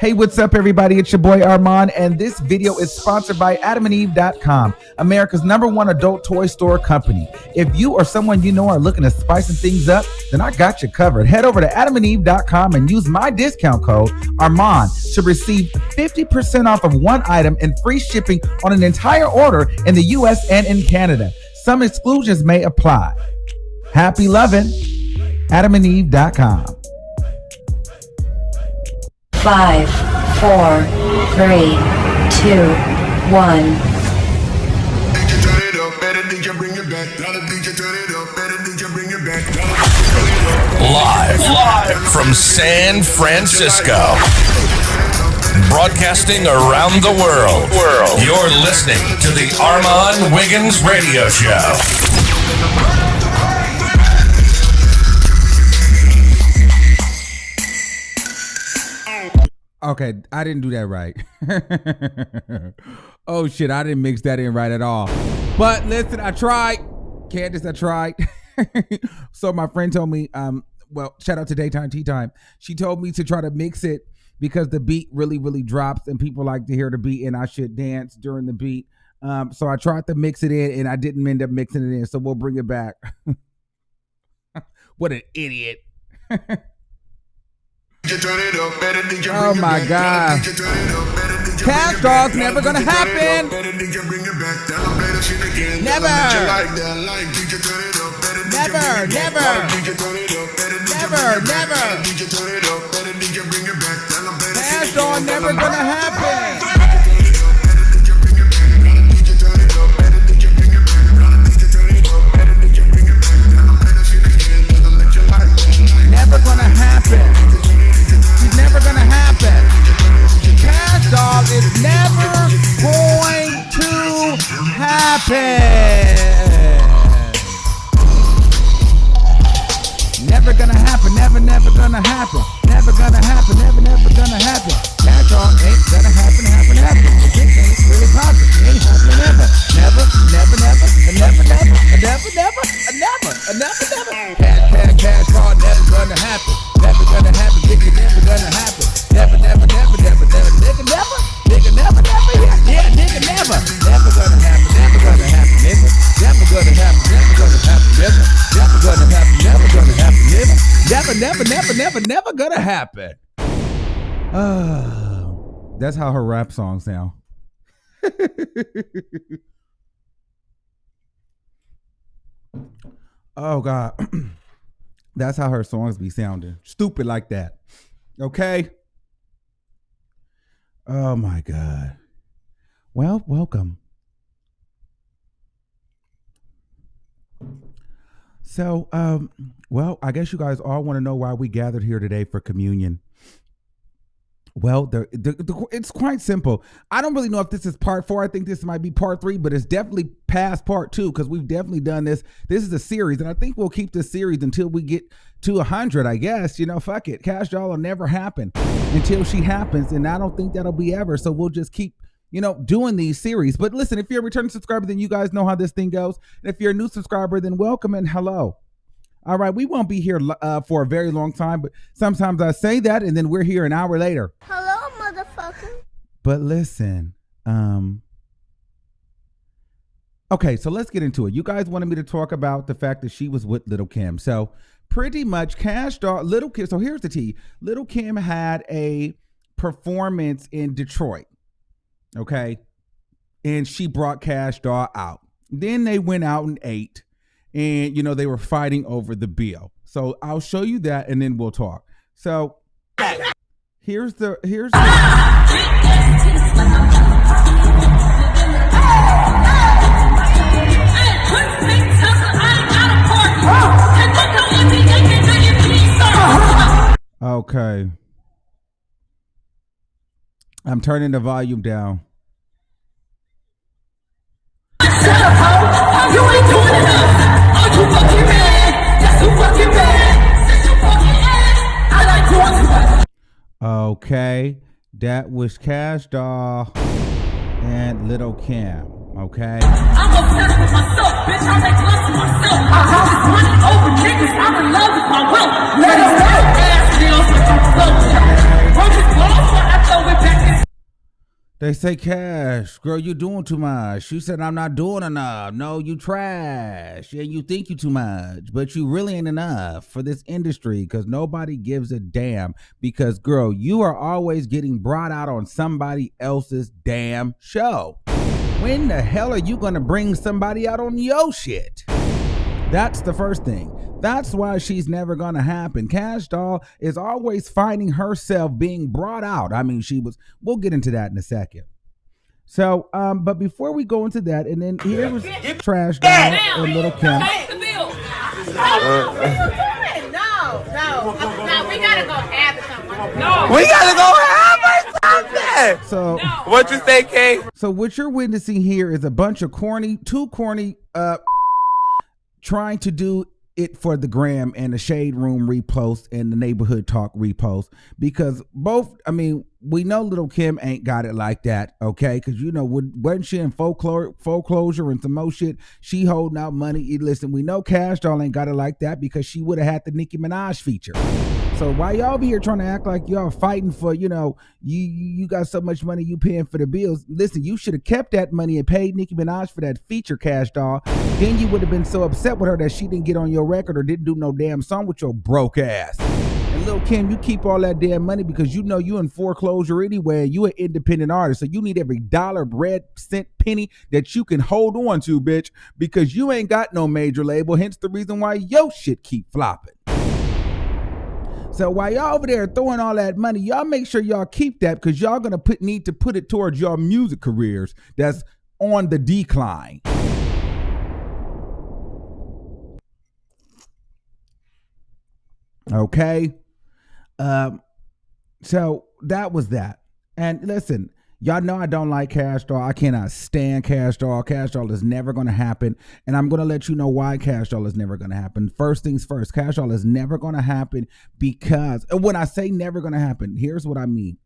Hey, what's up, everybody? It's your boy Armon, and this video is sponsored by AdamandEve.com, America's #1 adult toy store company. If you or someone you know are looking to spicing things up, then I got you covered. Head over to AdamandEve.com and use my discount code Armon to receive 50% off of one item and free shipping on an entire order in the US and in Canada. Some exclusions may apply. Happy loving. AdamandEve.com. 5, 4, 3, 2, 1. Live from San Francisco. Broadcasting around the world. You're listening to the Armon Wiggins Radio Show. Okay, I didn't do that right. Oh shit, I didn't mix that in right at all. But listen, I tried. Candace, I tried. So my friend told me, well, shout out to Daytime Tea Time. She told me to try to mix it because the beat really, really drops and people like to hear the beat and I should dance during the beat. So I tried to mix it in and I didn't end up mixing it in. So we'll bring it back. What an idiot. Oh my God. Cash Dog's never gonna happen. Never. Never, never. Never, never. Cash Dog never gonna happen. Never gonna happen. It's never gonna happen. Cash Dog is never going to happen. Never gonna happen. Never gonna happen. Never gonna happen. Never gonna happen. Cash Dog ain't gonna happen. This ain't really poppin'. Ain't happening ever. Never. Cash Dog never gonna happen. Never gonna happen, nigga, never gonna happen. Never, nigga, never, yeah, nigga, never. Never gonna happen, nigga. Never gonna happen, nigga. Never gonna happen, nigga. Never gonna happen. That's how her rap songs sound. Oh God. That's how her songs be sounding. Stupid like that. Okay? Oh my God. Well, welcome. So, well, I guess you guys all want to know why we gathered here today for communion. Well, it's quite simple. I don't really know if this is part 4. I think this might be part 3, but it's definitely past part 2 because we've definitely done this. This is a series, and I think we'll keep this series until we get to 100, I guess. You know, fuck it. Cash Doll will never happen until she happens, and I don't think that'll be ever. So we'll just keep, you know, doing these series. But listen, if you're a returning subscriber, then you guys know how this thing goes. And if you're a new subscriber, then welcome and hello. All right, we won't be here for a very long time, but sometimes I say that and then we're here an hour later. Hello, motherfucker. But listen, okay, so let's get into it. You guys wanted me to talk about the fact that she was with Little Kim. So pretty much Cash Doll, Little Kim, so here's the tea. Little Kim had a performance in Detroit, okay? And she brought Cash Doll out. Then they went out and ate. And, you know, they were fighting over the bill. So I'll show you that and then we'll talk. So here's the okay. I'm turning the volume down. You ain't doing enough. Oh, you fucking bad. That's too fucking bad. That's too fucking ass. I like doing too much. Okay, that was Cash Doll and Little Kim. Okay. I'm obsessed with myself, bitch. I make love to myself. I always running over niggas. I'm in love with my wealth. Let us go. Ass deals with your flow. Broken balls for after They say, Cash, girl, you doing too much. You said I'm not doing enough. No, you trash. And you think you too much, but you really ain't enough for this industry because nobody gives a damn. Because, girl, you are always getting brought out on somebody else's damn show. When the hell are you going to bring somebody out on your shit? That's the first thing. That's why she's never going to happen. Kash Doll is always finding herself being brought out. I mean, we'll get into that in a second. So, but before we go into that, and then here was Trash Doll and Little Kim. No, we gotta go have something. No. We gotta go have something. So, what you say, Kay? So what you're witnessing here is a bunch of too corny, trying to do it for the gram and the Shade Room repost and the Neighborhood Talk repost, because we know Little Kim ain't got it like that, okay? Because, wasn't she in foreclosure and some more shit? She holding out money. Listen, we know Kash Doll ain't got it like that because she would have had the Nicki Minaj feature. So why y'all be here trying to act like y'all fighting for, you got so much money you paying for the bills? Listen, you should have kept that money and paid Nicki Minaj for that feature, Kash Doll. Then you would have been so upset with her that she didn't get on your record or didn't do no damn song with your broke ass. And Lil' Kim, you keep all that damn money because you in foreclosure anyway. You an independent artist, so you need every dollar, bread, cent, penny that you can hold on to, bitch, because you ain't got no major label. Hence the reason why your shit keep flopping. So while y'all over there throwing all that money, y'all make sure y'all keep that because y'all gonna need to put it towards your music careers that's on the decline. Okay. So that was that. And listen, y'all know I don't like Kash Doll. I cannot stand Kash Doll. Kash Doll is never going to happen. And I'm going to let you know why Kash Doll is never going to happen. First things first, Kash Doll is never going to happen because when I say never going to happen, here's what I mean.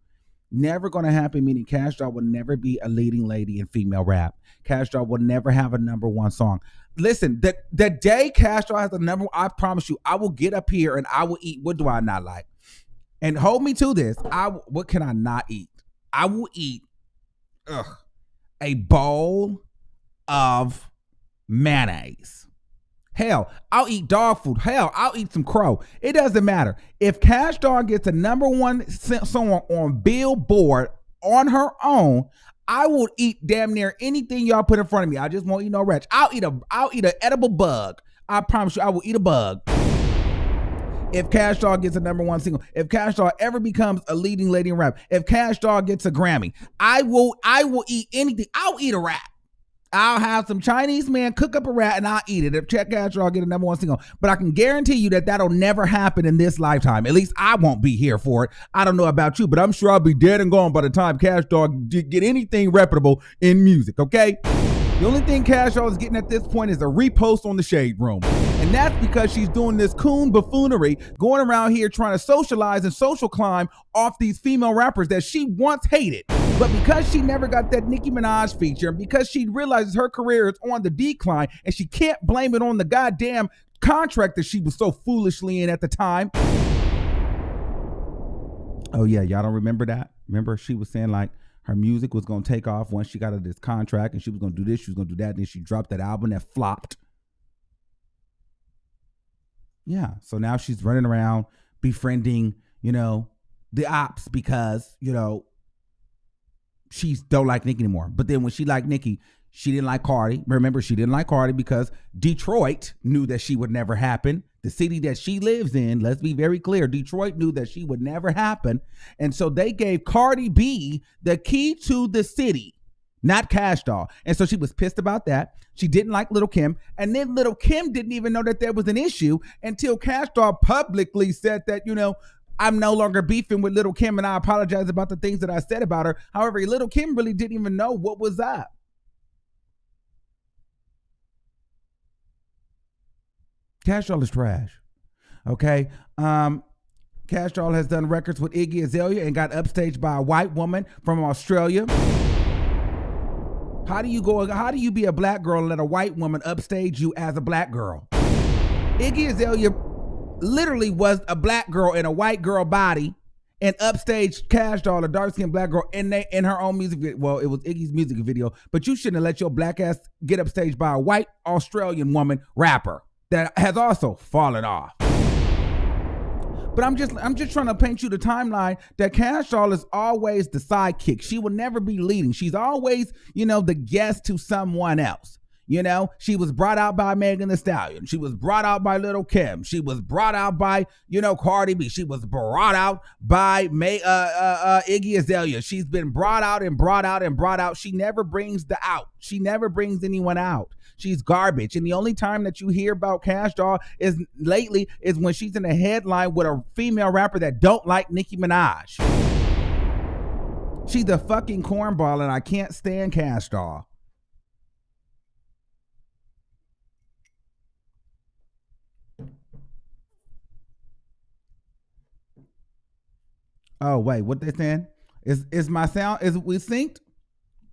Never going to happen, meaning Kash Doll will never be a leading lady in female rap. Kash Doll will never have a number one song. Listen, the day Kash Doll has a number one, I promise you, I will get up here and I will eat. What do I not like? And hold me to this. What can I not eat? I will eat a bowl of mayonnaise. Hell, I'll eat dog food. Hell, I'll eat some crow. It doesn't matter. If Kash Doll gets a number one song on Billboard on her own, I will eat damn near anything y'all put in front of me. I just won't eat no wretch. I'll eat an edible bug. I promise you, I will eat a bug. If Kash Doll gets a number one single, if Kash Doll ever becomes a leading lady in rap, if Kash Doll gets a Grammy, I will eat anything. I'll eat a rat. I'll have some Chinese man cook up a rat and I'll eat it if Kash Doll get a number one single. But I can guarantee you that'll never happen in this lifetime. At least I won't be here for it. I don't know about you, but I'm sure I'll be dead and gone by the time Kash Doll get anything reputable in music, okay? The only thing Kash Doll is getting at this point is a repost on the Shade Room. And that's because she's doing this coon buffoonery, going around here trying to socialize and social climb off these female rappers that she once hated. But because she never got that Nicki Minaj feature, and because she realizes her career is on the decline, and she can't blame it on the goddamn contract that she was so foolishly in at the time. Oh yeah, y'all don't remember that? Remember she was saying like her music was going to take off once she got out of this contract, and she was going to do this, she was going to do that, and then she dropped that album that flopped. Yeah, so now she's running around befriending, the ops because, she don't like Nicki anymore. But then when she liked Nicki, she didn't like Cardi. Remember, she didn't like Cardi because Detroit knew that she would never happen. The city that she lives in, let's be very clear, Detroit knew that she would never happen. And so they gave Cardi B the key to the city, not Kash Doll. And so she was pissed about that. She didn't like Little Kim. And then Little Kim didn't even know that there was an issue until Kash Doll publicly said that, I'm no longer beefing with Little Kim and I apologize about the things that I said about her. However, Little Kim really didn't even know what was up. Kash Doll is trash. Okay? Kash Doll has done records with Iggy Azalea and got upstaged by a white woman from Australia. How do you be a black girl and let a white woman upstage you as a black girl? Iggy Azalea literally was a black girl in a white girl body, and upstage Kash Doll, a dark-skinned black girl, in her own music video. Well, it was Iggy's music video, but you shouldn't have let your black ass get upstaged by a white Australian woman rapper that has also fallen off. But I'm just trying to paint you the timeline that Kash Doll is always the sidekick. She will never be leading. She's always, the guest to someone else. She was brought out by Megan Thee Stallion. She was brought out by Lil' Kim. She was brought out by, Cardi B. She was brought out by Iggy Azalea. She's been brought out and brought out and brought out. She never brings the out. She never brings anyone out. She's garbage. And the only time that you hear about Kash Doll is when she's in a headline with a female rapper that don't like Nicki Minaj. She's a fucking cornball, and I can't stand Kash Doll. Oh, wait, what they saying? Is my sound, is we synced?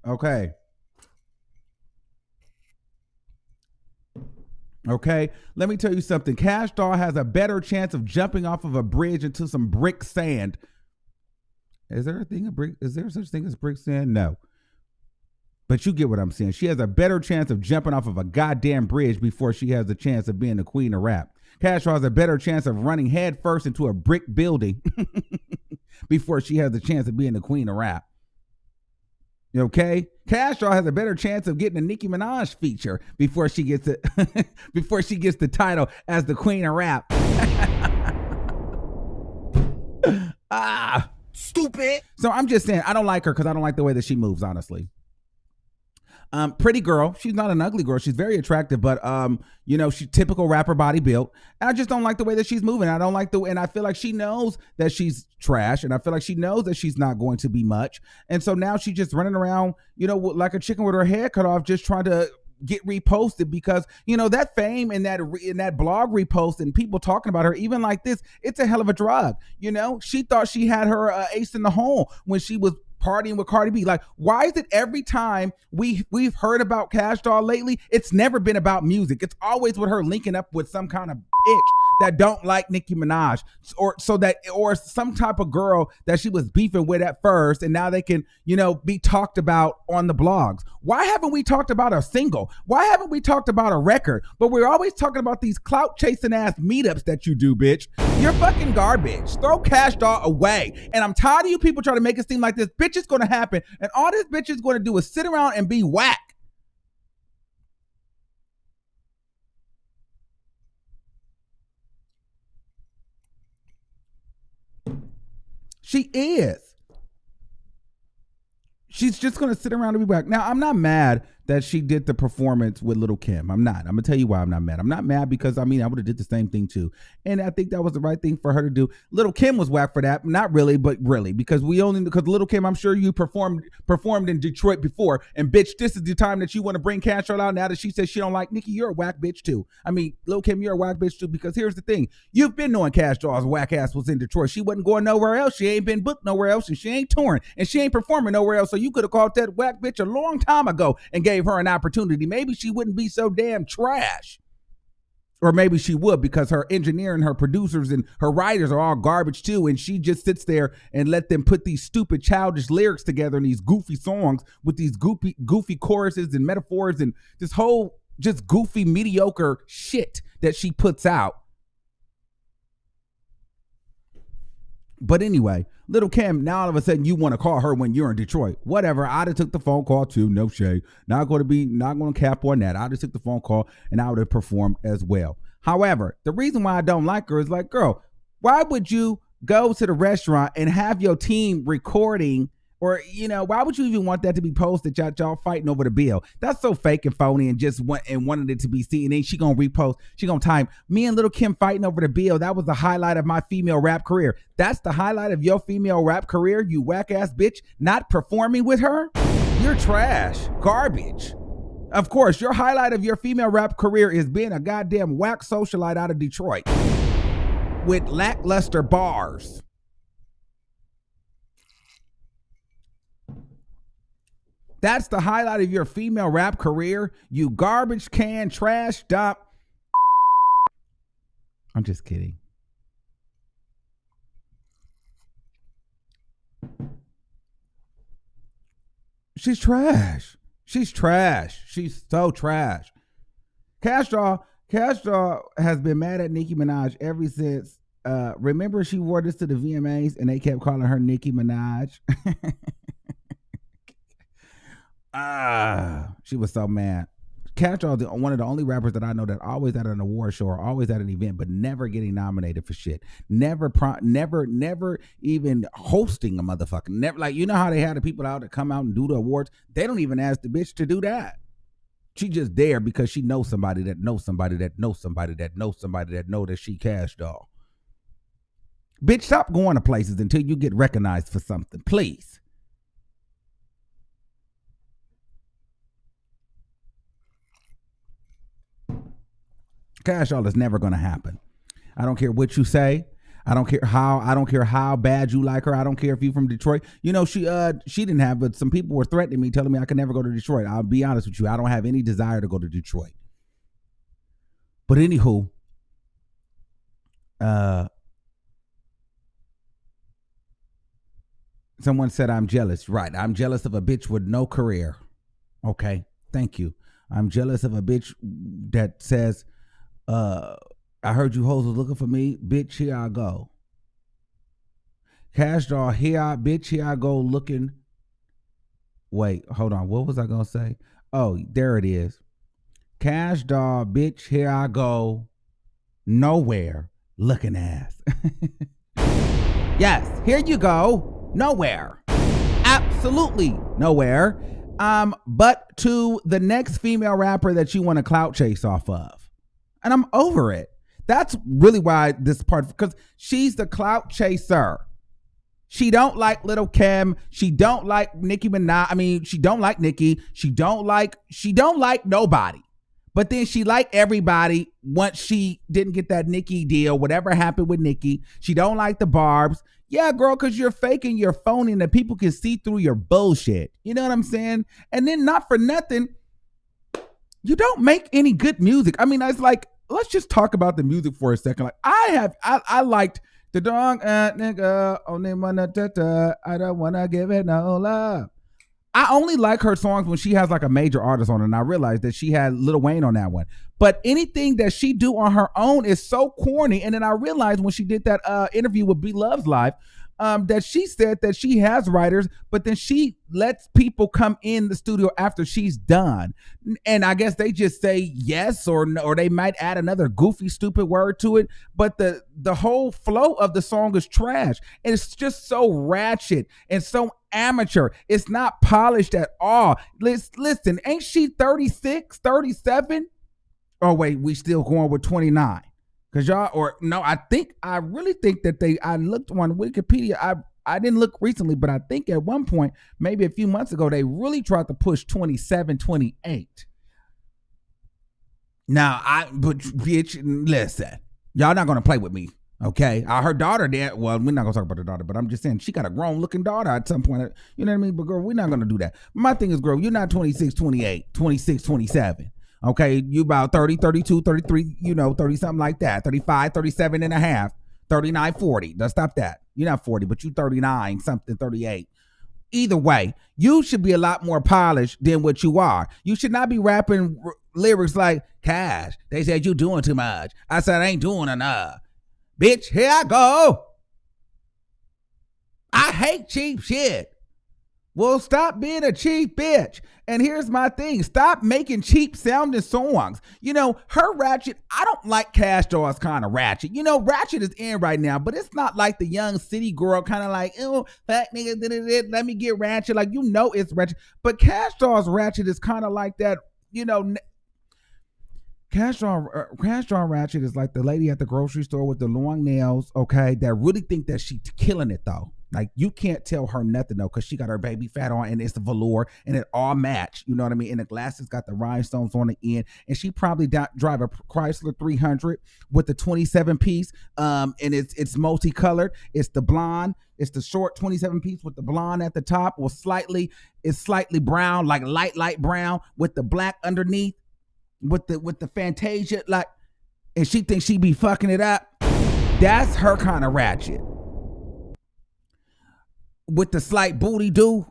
Okay. Okay, let me tell you something. Kash Doll has a better chance of jumping off of a bridge into some brick sand. Is there such thing as brick sand? No. But you get what I'm saying. She has a better chance of jumping off of a goddamn bridge before she has a chance of being the queen of rap. Kash Doll has a better chance of running head first into a brick building before she has a chance of being the queen of rap. Okay, Kash Doll has a better chance of getting a Nicki Minaj feature before she gets it, before she gets the title as the queen of rap. Stupid. So I'm just saying, I don't like her because I don't like the way that she moves, honestly. Pretty girl. She's not an ugly girl. She's very attractive, but she's typical rapper body built. And I just don't like the way that she's moving. And I feel like she knows that she's trash, and I feel like she knows that she's not going to be much. And so now she's just running around, like a chicken with her head cut off, just trying to get reposted because that fame and that blog repost and people talking about her, even like this, it's a hell of a drug. She thought she had her ace in the hole when she was partying with Cardi B. Like, why is it every time we've heard about Kash Doll lately, it's never been about music? It's always with her linking up with some kind of bitch that don't like Nicki Minaj, or some type of girl that she was beefing with at first, and now they can be talked about on the blogs. Why haven't we talked about a single? Why haven't we talked about a record? But we're always talking about these clout chasing ass meetups that you do, bitch. You're fucking garbage. Throw Kash Doll away. And I'm tired of you people trying to make it seem like this bitch is going to happen, and all this bitch is going to do is sit around and be whack. She is. She's just going to sit around and be back. Now, I'm not mad that she did the performance with Lil' Kim. I'm not. I'm going to tell you why I'm not mad. I'm not mad because, I would have did the same thing too. And I think that was the right thing for her to do. Lil' Kim was whack for that. Not really, but really. Because Lil' Kim, I'm sure you performed in Detroit before. And bitch, this is the time that you want to bring Kash Doll out now that she says she don't like Nicki. You're a whack bitch too. Lil' Kim, you're a whack bitch too. Because here's the thing. You've been knowing Kash Doll's whack ass was in Detroit. She wasn't going nowhere else. She ain't been booked nowhere else. And she ain't touring. And she ain't performing nowhere else. So you could have called that whack bitch a long time ago and gave her an opportunity. Maybe she wouldn't be so damn trash. Or maybe she would, because her engineer and her producers and her writers are all garbage too, and she just sits there and let them put these stupid childish lyrics together and these goofy songs with these goofy choruses and metaphors and this whole just goofy mediocre shit that she puts out. But anyway, Lil' Kim, now all of a sudden you want to call her when you're in Detroit. Whatever. I'd have took the phone call too. No shade. Not going to cap on that. I just took the phone call and I would have performed as well. However, the reason why I don't like her is like, girl, why would you go to the restaurant and have your team recording? Or, why would you even want that to be posted? Y'all fighting over the bill. That's so fake and phony and just wanted it to be seen. And then she gonna repost. She gonna time me and Lil' Kim fighting over the bill. That was the highlight of my female rap career. That's the highlight of your female rap career, you whack ass bitch. Not performing with her? You're trash. Garbage. Of course, your highlight of your female rap career is being a goddamn whack socialite out of Detroit with lackluster bars. That's the highlight of your female rap career, you garbage can trash dump. I'm just kidding. She's trash. She's trash. She's so trash. Kash Doll has been mad at Nicki Minaj ever since. Remember she wore this to the VMAs and they kept calling her Nicki Minaj. She was so mad. Kash Doll is one of the only rappers that I know that always at an award show or always at an event, but never getting nominated for shit. Never even hosting a motherfucker. Never, like, you know how they had the people out to come out and do the awards? They don't even ask the bitch to do that. She just there because she knows somebody that knows somebody that knows somebody that knows somebody that know that she Kash Doll. Bitch, stop going to places until you get recognized for something, please. Kash Doll is never going to happen. I don't care what you say. I don't care how bad you like her. I don't care if you're from Detroit. You know, she didn't have, but some people were threatening me, telling me I could never go to Detroit. I'll be honest with you. I don't have any desire to go to Detroit. But anywho, someone said I'm jealous. Right. I'm jealous of a bitch with no career. Okay. Thank you. I'm jealous of a bitch that says, I heard you hoes was looking for me. Bitch, here I go. Kash Doll, here I go looking. Wait, hold on. What was I going to say? Oh, there it is. Kash Doll, bitch, here I go. Nowhere looking ass. Yes, here you go. Nowhere. Absolutely nowhere. But to the next female rapper that you want to clout chase off of. And I'm over it. That's really why this part, because she's the clout chaser. She don't like Little Kim. She don't like Nicki Minaj. I mean, she don't like Nicki. She don't like nobody. But then she liked everybody once she didn't get that Nicki deal, whatever happened with Nicki. She don't like the Barbs. Yeah, girl, because you're faking, you're phoning, and people can see through your bullshit. You know what I'm saying? And then not for nothing, you don't make any good music. I mean, it's like, let's just talk about the music for a second. Like I liked the dong nigga only wanna I don't wanna give it no love. I only like her songs when she has like a major artist on it, and I realized that she had Lil Wayne on that one. But anything that she do on her own is so corny. And then I realized when she did that interview with B Love's Live, that she said that she has writers, but then she lets people come in the studio after she's done. And I guess they just say yes or no, or they might add another goofy, stupid word to it. But the whole flow of the song is trash. And it's just so ratchet and so amateur. It's not polished at all. Listen, ain't she 36, 37? Oh, wait, we still going with 29. Cause y'all, or no, I really think that I looked on Wikipedia. I didn't look recently, but I think at one point, maybe a few months ago, they really tried to push 27, 28. Now, but bitch, listen, y'all not gonna play with me, okay? Her daughter did. Well, we're not gonna talk about her daughter, but I'm just saying she got a grown looking daughter at some point. You know what I mean? But girl, we're not gonna do that. My thing is, girl, you're not 26, 28, 26, 27. Okay, you about 30, 32, 33, 30 something like that. 35, 37 and a half, 39, 40. Let's stop that. You're not 40, but you 39, something, 38. Either way, you should be a lot more polished than what you are. You should not be rapping lyrics like, Kash, they said you doing too much. I said I ain't doing enough. Bitch, here I go. I hate cheap shit. Well, stop being a cheap bitch. And here's my thing. Stop making cheap sounding songs. Her ratchet, I don't like Kash Doll's kind of ratchet. Ratchet is in right now, but it's not like the young city girl kind of like, oh, fat nigga, let me get ratchet. Like, it's ratchet. But Kash Doll's ratchet is kind of like that, Kash Doll ratchet is like the lady at the grocery store with the long nails, okay, that really think that she's killing it though. Like, you can't tell her nothing though, because she got her baby fat on and it's the velour and it all match. You know what I mean? And the glasses got the rhinestones on the end. And she probably drive a Chrysler 300 with the 27 piece. And it's multicolored. It's the blonde. It's the short 27 piece with the blonde at the top, or it's slightly brown, like light brown with the black underneath, with the Fantasia, like, and she thinks she be fucking it up. That's her kind of ratchet. With the slight booty do,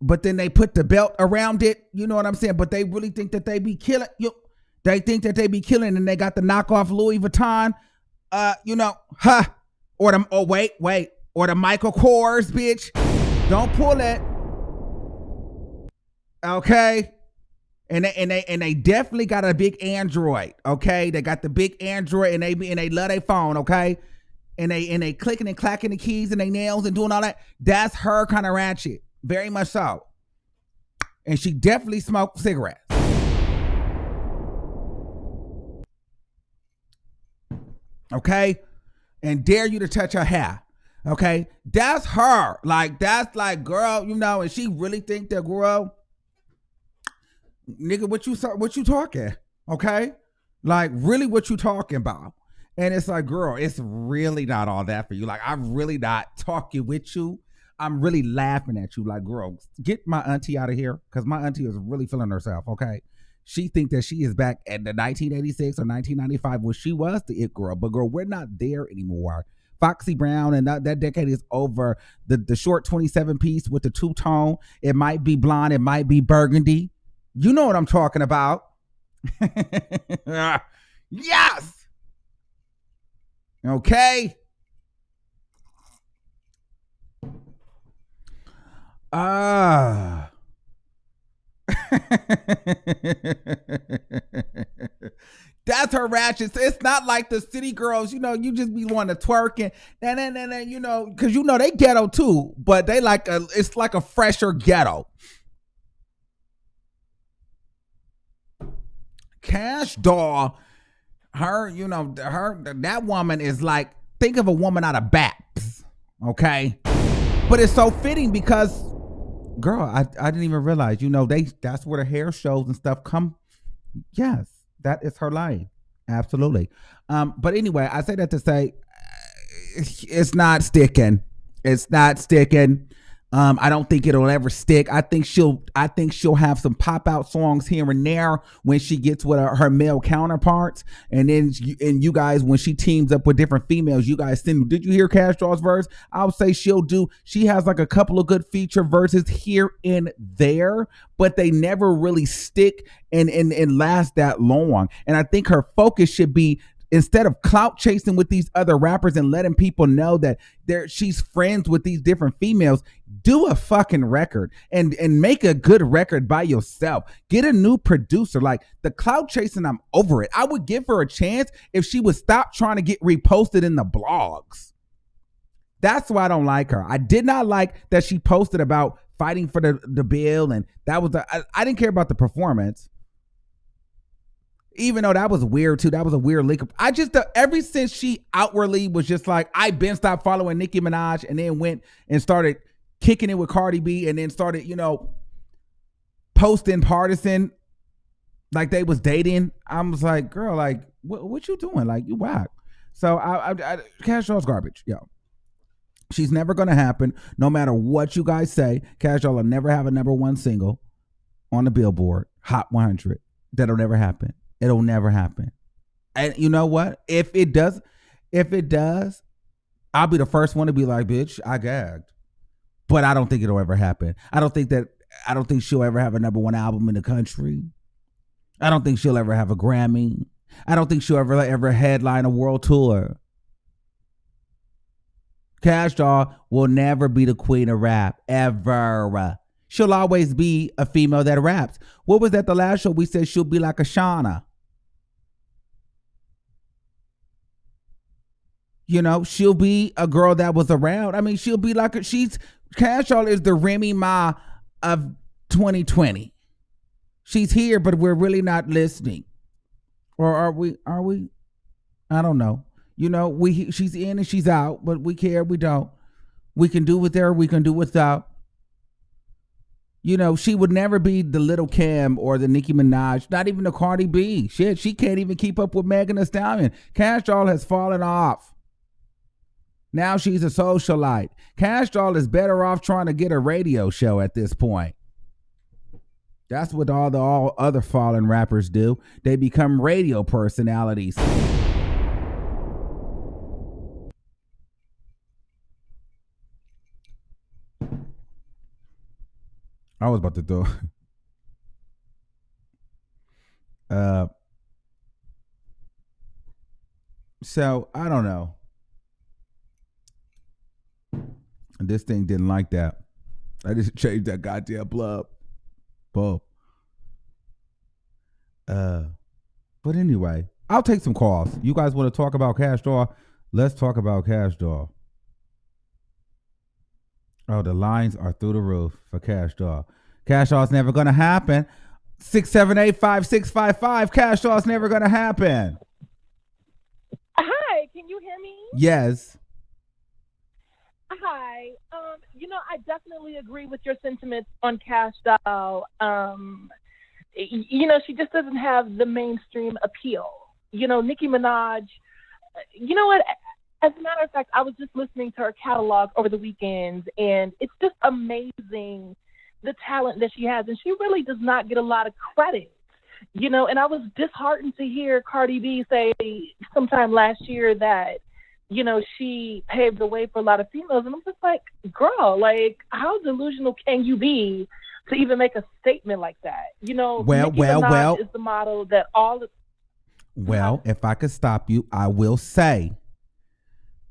but then they put the belt around it. You know what I'm saying? But they really think that they be killing you. They think that they be killing, and they got the knockoff Louis Vuitton. Or the Michael Kors, bitch. Don't pull it. Okay. And they definitely got a big Android. Okay. They got the big Android, and they love their phone. Okay. And they clicking and clacking the keys and they nails and doing all that. That's her kind of ratchet. Very much so. And she definitely smoked cigarettes. Okay. And dare you to touch her hair. Okay. That's her. Like, that's like, girl, and she really think that, girl, nigga, what you talking? Okay. Like, really, what you talking about? And it's like, girl, it's really not all that for you. Like, I'm really not talking with you. I'm really laughing at you. Like, girl, get my auntie out of here, because my auntie is really feeling herself, okay? She think that she is back at the 1986 or 1995 when she was the it girl. But, girl, we're not there anymore. Foxy Brown and that decade is over. The short 27 piece with the two-tone, it might be blonde, it might be burgundy. You know what I'm talking about. Yes! Okay. That's her ratchet. It's not like the city girls, you just be wanting to twerk and because they ghetto too, but they it's like a fresher ghetto. Kash Doll, that woman is like, think of a woman out of Baps, okay? But it's so fitting because, girl, I didn't even realize, that's where the hair shows and stuff come. Yes, that is her lane. Absolutely. But anyway, I say that to say it's not sticking. It's not sticking. I don't think it'll ever stick. I think she'll have some pop out songs here and there when she gets with her male counterparts, and then you guys, when she teams up with different females, you guys send. Did you hear Kash Doll's verse? I would say she has like a couple of good feature verses here and there, but they never really stick and last that long. And I think her focus should be, instead of clout chasing with these other rappers and letting people know that she's friends with these different females, do a fucking record and make a good record by yourself. Get a new producer. Like, the clout chasing, I'm over it. I would give her a chance if she would stop trying to get reposted in the blogs. That's why I don't like her. I did not like that she posted about fighting for the bill, and that was I didn't care about the performance. Even though that was weird too. That was a weird link. I just, ever since she outwardly was just like, I been stopped following Nicki Minaj, and then went and started kicking it with Cardi B, and then started, posting partisan like they was dating. I was like, girl, like, what you doing? Like, you whack. So I Kash Doll's garbage, yo. She's never gonna happen. No matter what you guys say, Kash Doll will never have a number 1 single on the Billboard Hot 100. That'll never happen. It'll never happen. And you know what? If it does, I'll be the first one to be like, bitch, I gagged. But I don't think it'll ever happen. I don't think she'll ever have a number 1 album in the country. I don't think she'll ever have a Grammy. I don't think she'll ever headline a world tour. Kash Doll will never be the queen of rap, ever. She'll always be a female that raps. What was that the last show we said? She'll be like a Shauna. She'll be a girl that was around. I mean, she'll be like Kash Doll is the Remy Ma of 2020. She's here, but we're really not listening. Or are we? I don't know. She's in and she's out, but we care, we don't. We can do with her, we can do without. She would never be the Little Kim or the Nicki Minaj, not even the Cardi B. Shit, she can't even keep up with Megan Thee Stallion. Kash Doll has fallen off. Now she's a socialite. Kash Doll is better off trying to get a radio show at this point. That's what all other fallen rappers do. They become radio personalities. I was about to do. So I don't know. This thing didn't like that. I just changed that goddamn bulb. But anyway, I'll take some calls. You guys want to talk about Cash Doll? Let's talk about Cash Doll. Oh, the lines are through the roof for Cash Doll. Cash Doll's never gonna happen. 678-5655. Cash Doll's never gonna happen. Hi, can you hear me? Yes. Hi. I definitely agree with your sentiments on Cash Doll. She just doesn't have the mainstream appeal. Nicki Minaj, you know what? As a matter of fact, I was just listening to her catalog over the weekend, and it's just amazing the talent that she has, and she really does not get a lot of credit. And I was disheartened to hear Cardi B say sometime last year that, she paved the way for a lot of females. And I'm just like, girl, how delusional can you be to even make a statement like that? Nicki Minaj is the model that all the... Well, if I could stop you, I will say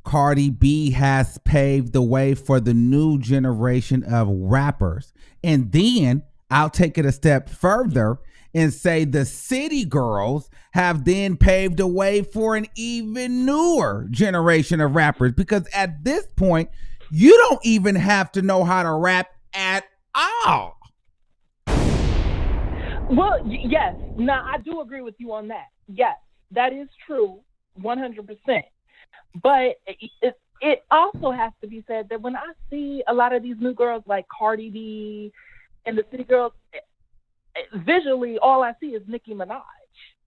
Cardi B has paved the way for the new generation of rappers. And then I'll take it a step further and say the city girls have then paved the way for an even newer generation of rappers, because at this point, you don't even have to know how to rap at all. Well, yes. Now, I do agree with you on that. Yes, that is true, 100%. But it also has to be said that when I see a lot of these new girls like Cardi B and the city girls, visually, all I see is Nicki Minaj.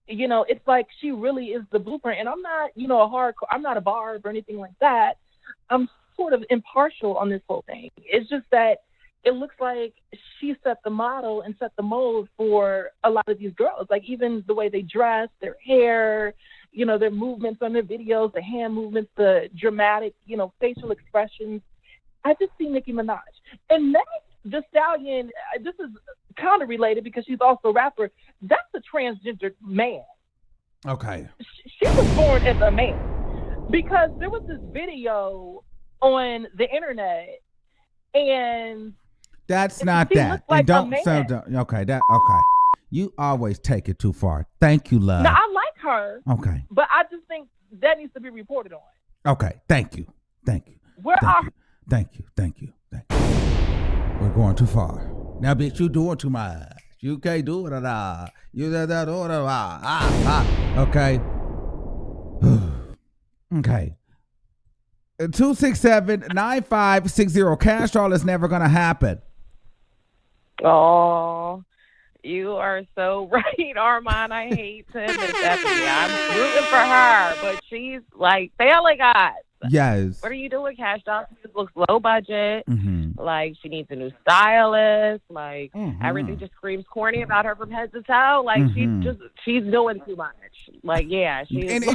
It's like she really is the blueprint. And I'm not, I'm not a barb or anything like that. I'm sort of impartial on this whole thing. It's just that it looks like she set the model and set the mold for a lot of these girls. Like even the way they dress, their hair, their movements on their videos, the hand movements, the dramatic, facial expressions. I just see Nicki Minaj. And Meg Thee Stallion, this is kind of related because she's also a rapper. That's a transgender man. Okay. She was born as a man, because there was this video on the internet, and that's not she that. looked like and don't a man. sound okay. You always take it too far. Thank you, love. No, I like her. Okay. But I just think that needs to be reported on. Okay. Thank you. Thank you. We're going too far. Now, bitch, you doing too much. You can't do it. Okay. Okay. 267-9560. Cash Doll is never gonna happen. Oh, you are so right, Armon. I hate to admit that, but yeah, I'm rooting for her, but she's like failing us. Yes. What are you doing, Cash Doll? She just looks low budget. Mm-hmm. Like she needs a new stylist. Like everything just screams corny about her from head to toe. Like she's doing too much. Like and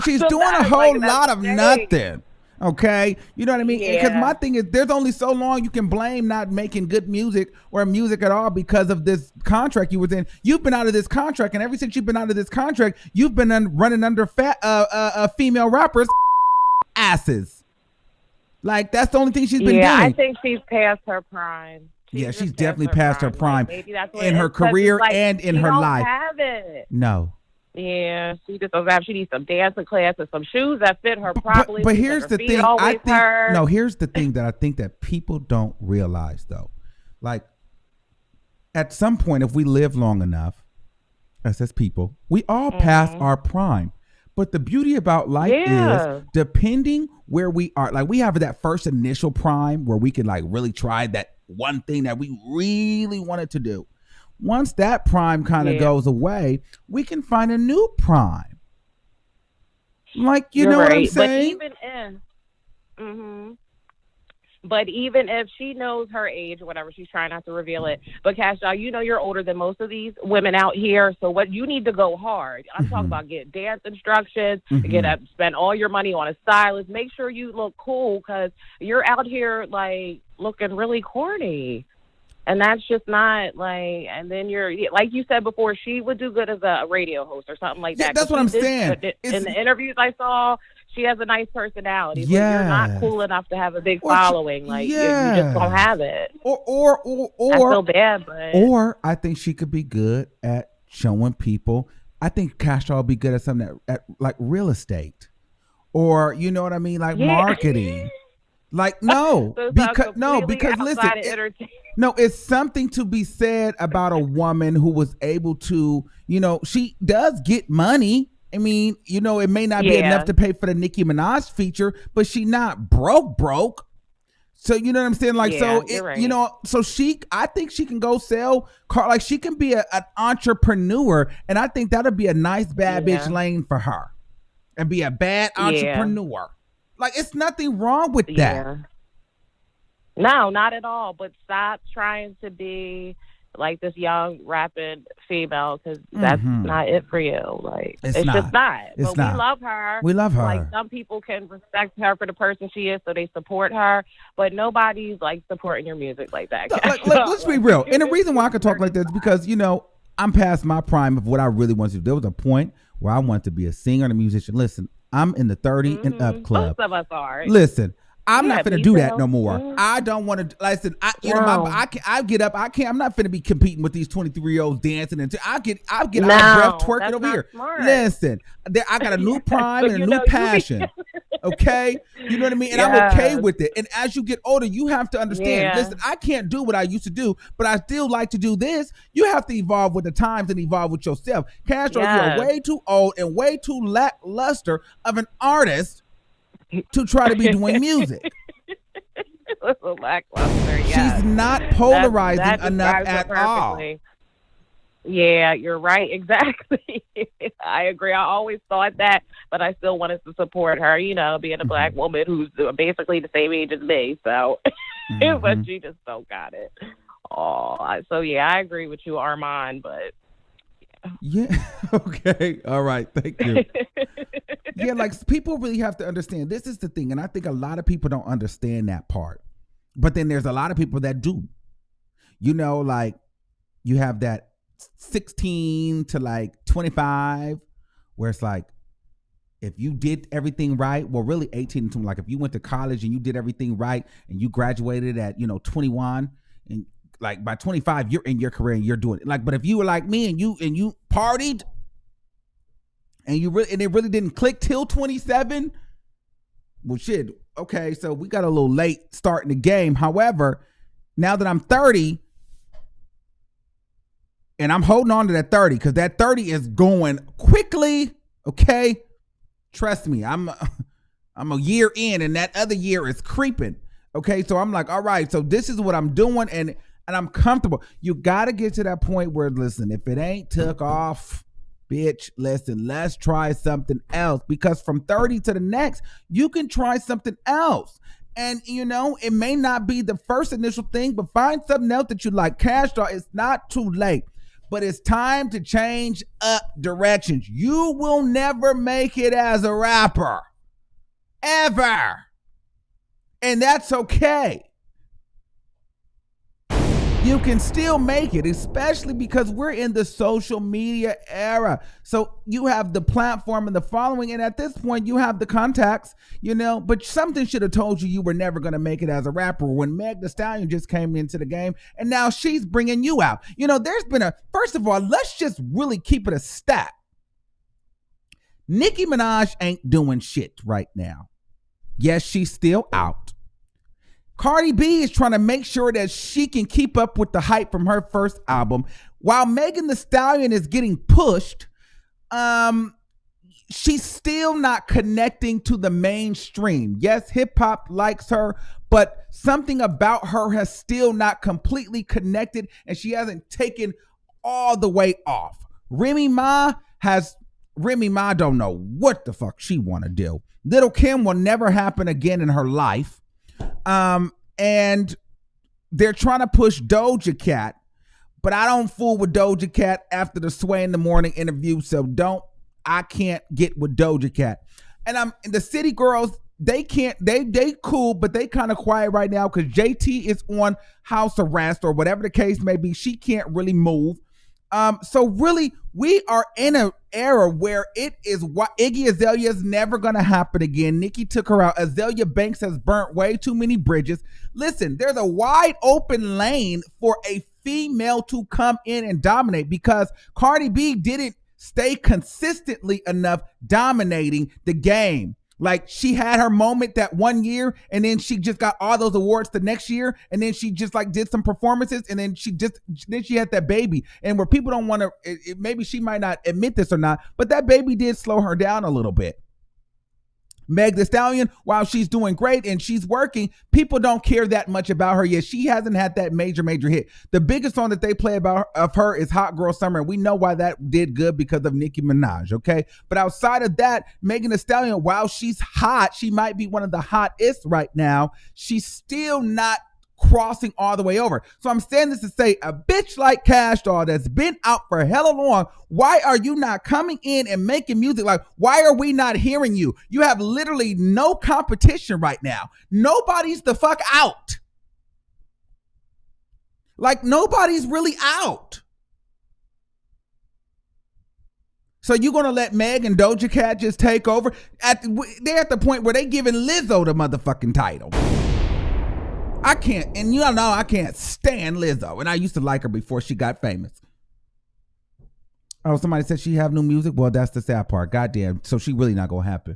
she's doing a whole lot of nothing. Okay, you know what I mean? Because my thing is, there's only so long you can blame not making good music or music at all because of this contract you was in. You've been out of this contract, and ever since you've been out of this contract, you've been running under female rappers' asses. Like that's the only thing she's been doing. I think she's past her prime. She's definitely past her prime, like, maybe that's what in her career and in her life. Have it. No. Yeah, she just doesn't have. She needs some dancing classes, some shoes that fit her properly. But here's the thing. Here's the thing that I think that people don't realize though. Like, at some point, if we live long enough, as people, we all pass our prime. But the beauty about life is, depending where we are, like we have that first initial prime where we can like really try that one thing that we really wanted to do. Once that prime kind of goes away, we can find a new prime. Like, you know what I'm saying? But even if she knows her age or whatever, she's trying not to reveal it. But Cash Doll, you're older than most of these women out here. So what you need to go hard. I'm talking about get dance instructions, spend all your money on a stylist. Make sure you look cool because you're out here like looking really corny. And that's just not like, and then you're, like you said before, she would do good as a radio host or something like that. That's what I'm saying. In the interviews I saw, she has a nice personality. But Yeah. you're not cool enough to have a big following. Like, you just don't have it. Or I feel bad, but. Or I think she could be good at showing people. I think Kash will be good at something like real estate. Or, you know what I mean? Like marketing. Like, no. So because listen. No, it's something to be said about a woman who was able to, you know, she does get money. I mean, you know, it may not be enough to pay for the Nicki Minaj feature, but she not broke. So, you know what I'm saying? Like, right. You know, so I think she can go sell car. Like, she can be an entrepreneur. And I think that'll be a nice bad bitch lane for her and be a bad entrepreneur. Like, it's nothing wrong with that. No, not at all. But stop trying to be like this young rapping female, because that's not it for you. Like, it's just not. But we love her. We love her. Like, some people can respect her for the person she is, so they support her. But nobody's like supporting your music like that. Let's be real. And the reason why I can talk like this is because, you know, I'm past my prime of what I really want to do. There was a point where I wanted to be a singer and a musician. Listen, I'm in the 30 and up club. Most of us are. Listen, I'm not finna do that no more. I don't want to. Listen, I get up. I'm not finna be competing with these 23-year-olds dancing. And I get out of breath twerking over here. Smart. Listen, I got a new prime and a new passion. Okay, you know what I mean. And I'm okay with it. And as you get older, you have to understand. Listen, I can't do what I used to do, but I still like to do this. You have to evolve with the times and evolve with yourself. Castro, you're way too old and way too lackluster of an artist to try to be doing music. Lackluster, She's not polarizing enough at all. Yeah, you're right. Exactly. I agree. I always thought that, but I still wanted to support her, you know, being a black woman who's basically the same age as me. So, but she just don't got it. Oh, so yeah, I agree with you, Armon, but. Yeah. Okay. All right. Thank you. Yeah, like, people really have to understand. This is the thing, and I think a lot of people don't understand that part. But then there's a lot of people that do. You know, like, you have that 16 to like 25, where it's like, if you did everything right, well, really 18 to, like, if you went to college and you did everything right and you graduated at, you know, 21, and like by 25 you're in your career and you're doing it. Like, but if you were like me and you partied and it really didn't click till 27, well, shit, okay, so we got a little late starting the game. However, now that I'm 30 and I'm holding on to that 30, because that 30 is going quickly, okay? Trust me, I'm a year in and that other year is creeping, okay? So I'm like, all right, so this is what I'm doing, and I'm comfortable. You got to get to that point where, listen, if it ain't took off, bitch, listen, let's try something else, because from 30 to the next, you can try something else. And, you know, it may not be the first initial thing, but find something else that you like. Cash Star, it's not too late, but it's time to change up directions. You will never make it as a rapper, ever. And that's okay. You can still make it, especially because we're in the social media era. So you have the platform and the following, and at this point you have the contacts, you know, but something should have told you were never going to make it as a rapper when Meg Thee Stallion just came into the game, and now she's bringing you out. You know, there's been first of all, let's just really keep it a stat. Nicki Minaj ain't doing shit right now. Yes, she's still out. Cardi B is trying to make sure that she can keep up with the hype from her first album, while Megan Thee Stallion is getting pushed. She's still not connecting to the mainstream. Yes, hip hop likes her, but something about her has still not completely connected, and she hasn't taken all the way off. Remy Ma don't know what the fuck she want to do. Little Kim will never happen again in her life. And they're trying to push Doja Cat, but I don't fool with Doja Cat after the Sway in the Morning interview. So I can't get with Doja Cat. And the City Girls, they can't, they cool, but they kind of quiet right now because JT is on house arrest or whatever the case may be. She can't really move. So really, we are in an era where it is what Iggy Azalea is never going to happen again. Nikki took her out. Azalea Banks has burnt way too many bridges. Listen, there's a wide open lane for a female to come in and dominate because Cardi B didn't stay consistently enough dominating the game. Like, she had her moment that one year, and then she just got all those awards the next year, and then she just like did some performances, and then she had that baby. And where people don't want to, maybe she might not admit this or not, but that baby did slow her down a little bit. Meg Thee Stallion, while she's doing great and she's working, people don't care that much about her yet. She hasn't had that major hit. The biggest song that they play of her is Hot Girl Summer. And we know why that did good because of Nicki Minaj, okay? But outside of that, Megan Thee Stallion, while she's hot, she might be one of the hottest right now. She's still not crossing all the way over. So I'm saying this to say, a bitch like Kash Doll that's been out for hella long, why are you not coming in and making music? Like, why are we not hearing you? You have literally no competition right now. Nobody's the fuck out. Like, nobody's really out. So you're going to let Meg and Doja Cat just take over? They're at the point where they giving Lizzo the motherfucking title. I can't, and you know I can't stand Lizzo, and I used to like her before she got famous. Oh, somebody said she have new music? Well, that's the sad part. Goddamn, so she really not gonna happen.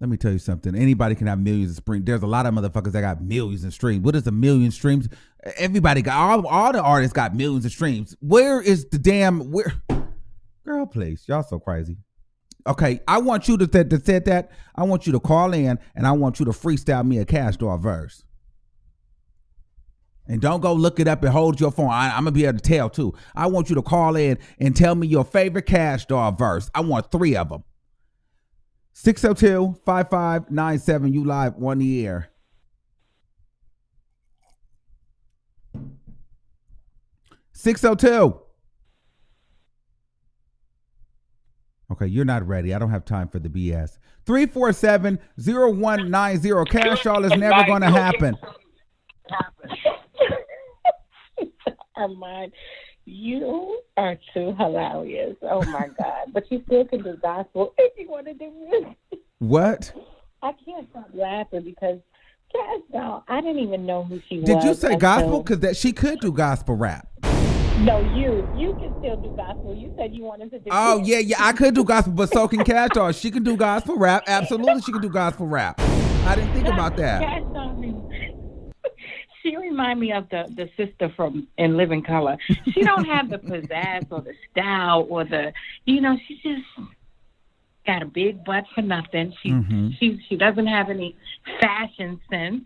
Let me tell you something. Anybody can have millions of streams. There's a lot of motherfuckers that got millions of streams. What is a million streams? Everybody got, all the artists got millions of streams. Where is the damn, where? Girl, please. Y'all so crazy. Okay, I want you to say that. I want you to call in and I want you to freestyle me a Kash Doll verse. And don't go look it up and hold your phone. I'm going to be able to tell too. I want you to call in and tell me your favorite Kash Doll verse. I want 3 of them. 602-5597. You live on the air. $602. Okay, you're not ready. I don't have time for the BS. 347-0190. Kash Doll is never going to happen. Armon, you are too hilarious. Oh, my God. But you still can do gospel if you want to do music. What? I can't stop laughing because Kash Doll, I didn't even know who she was. Did you say gospel? Because she could do gospel rap. No, you can still do gospel. You said you wanted to do. Oh, yeah, I could do gospel, but so can Kash Doll. She can do gospel rap. Absolutely, she can do gospel rap. I didn't think about that. Kash Doll, she remind me of the sister from In Living Color. She don't have the pizzazz or the style or the, she just got a big butt for nothing. She doesn't have any fashion sense.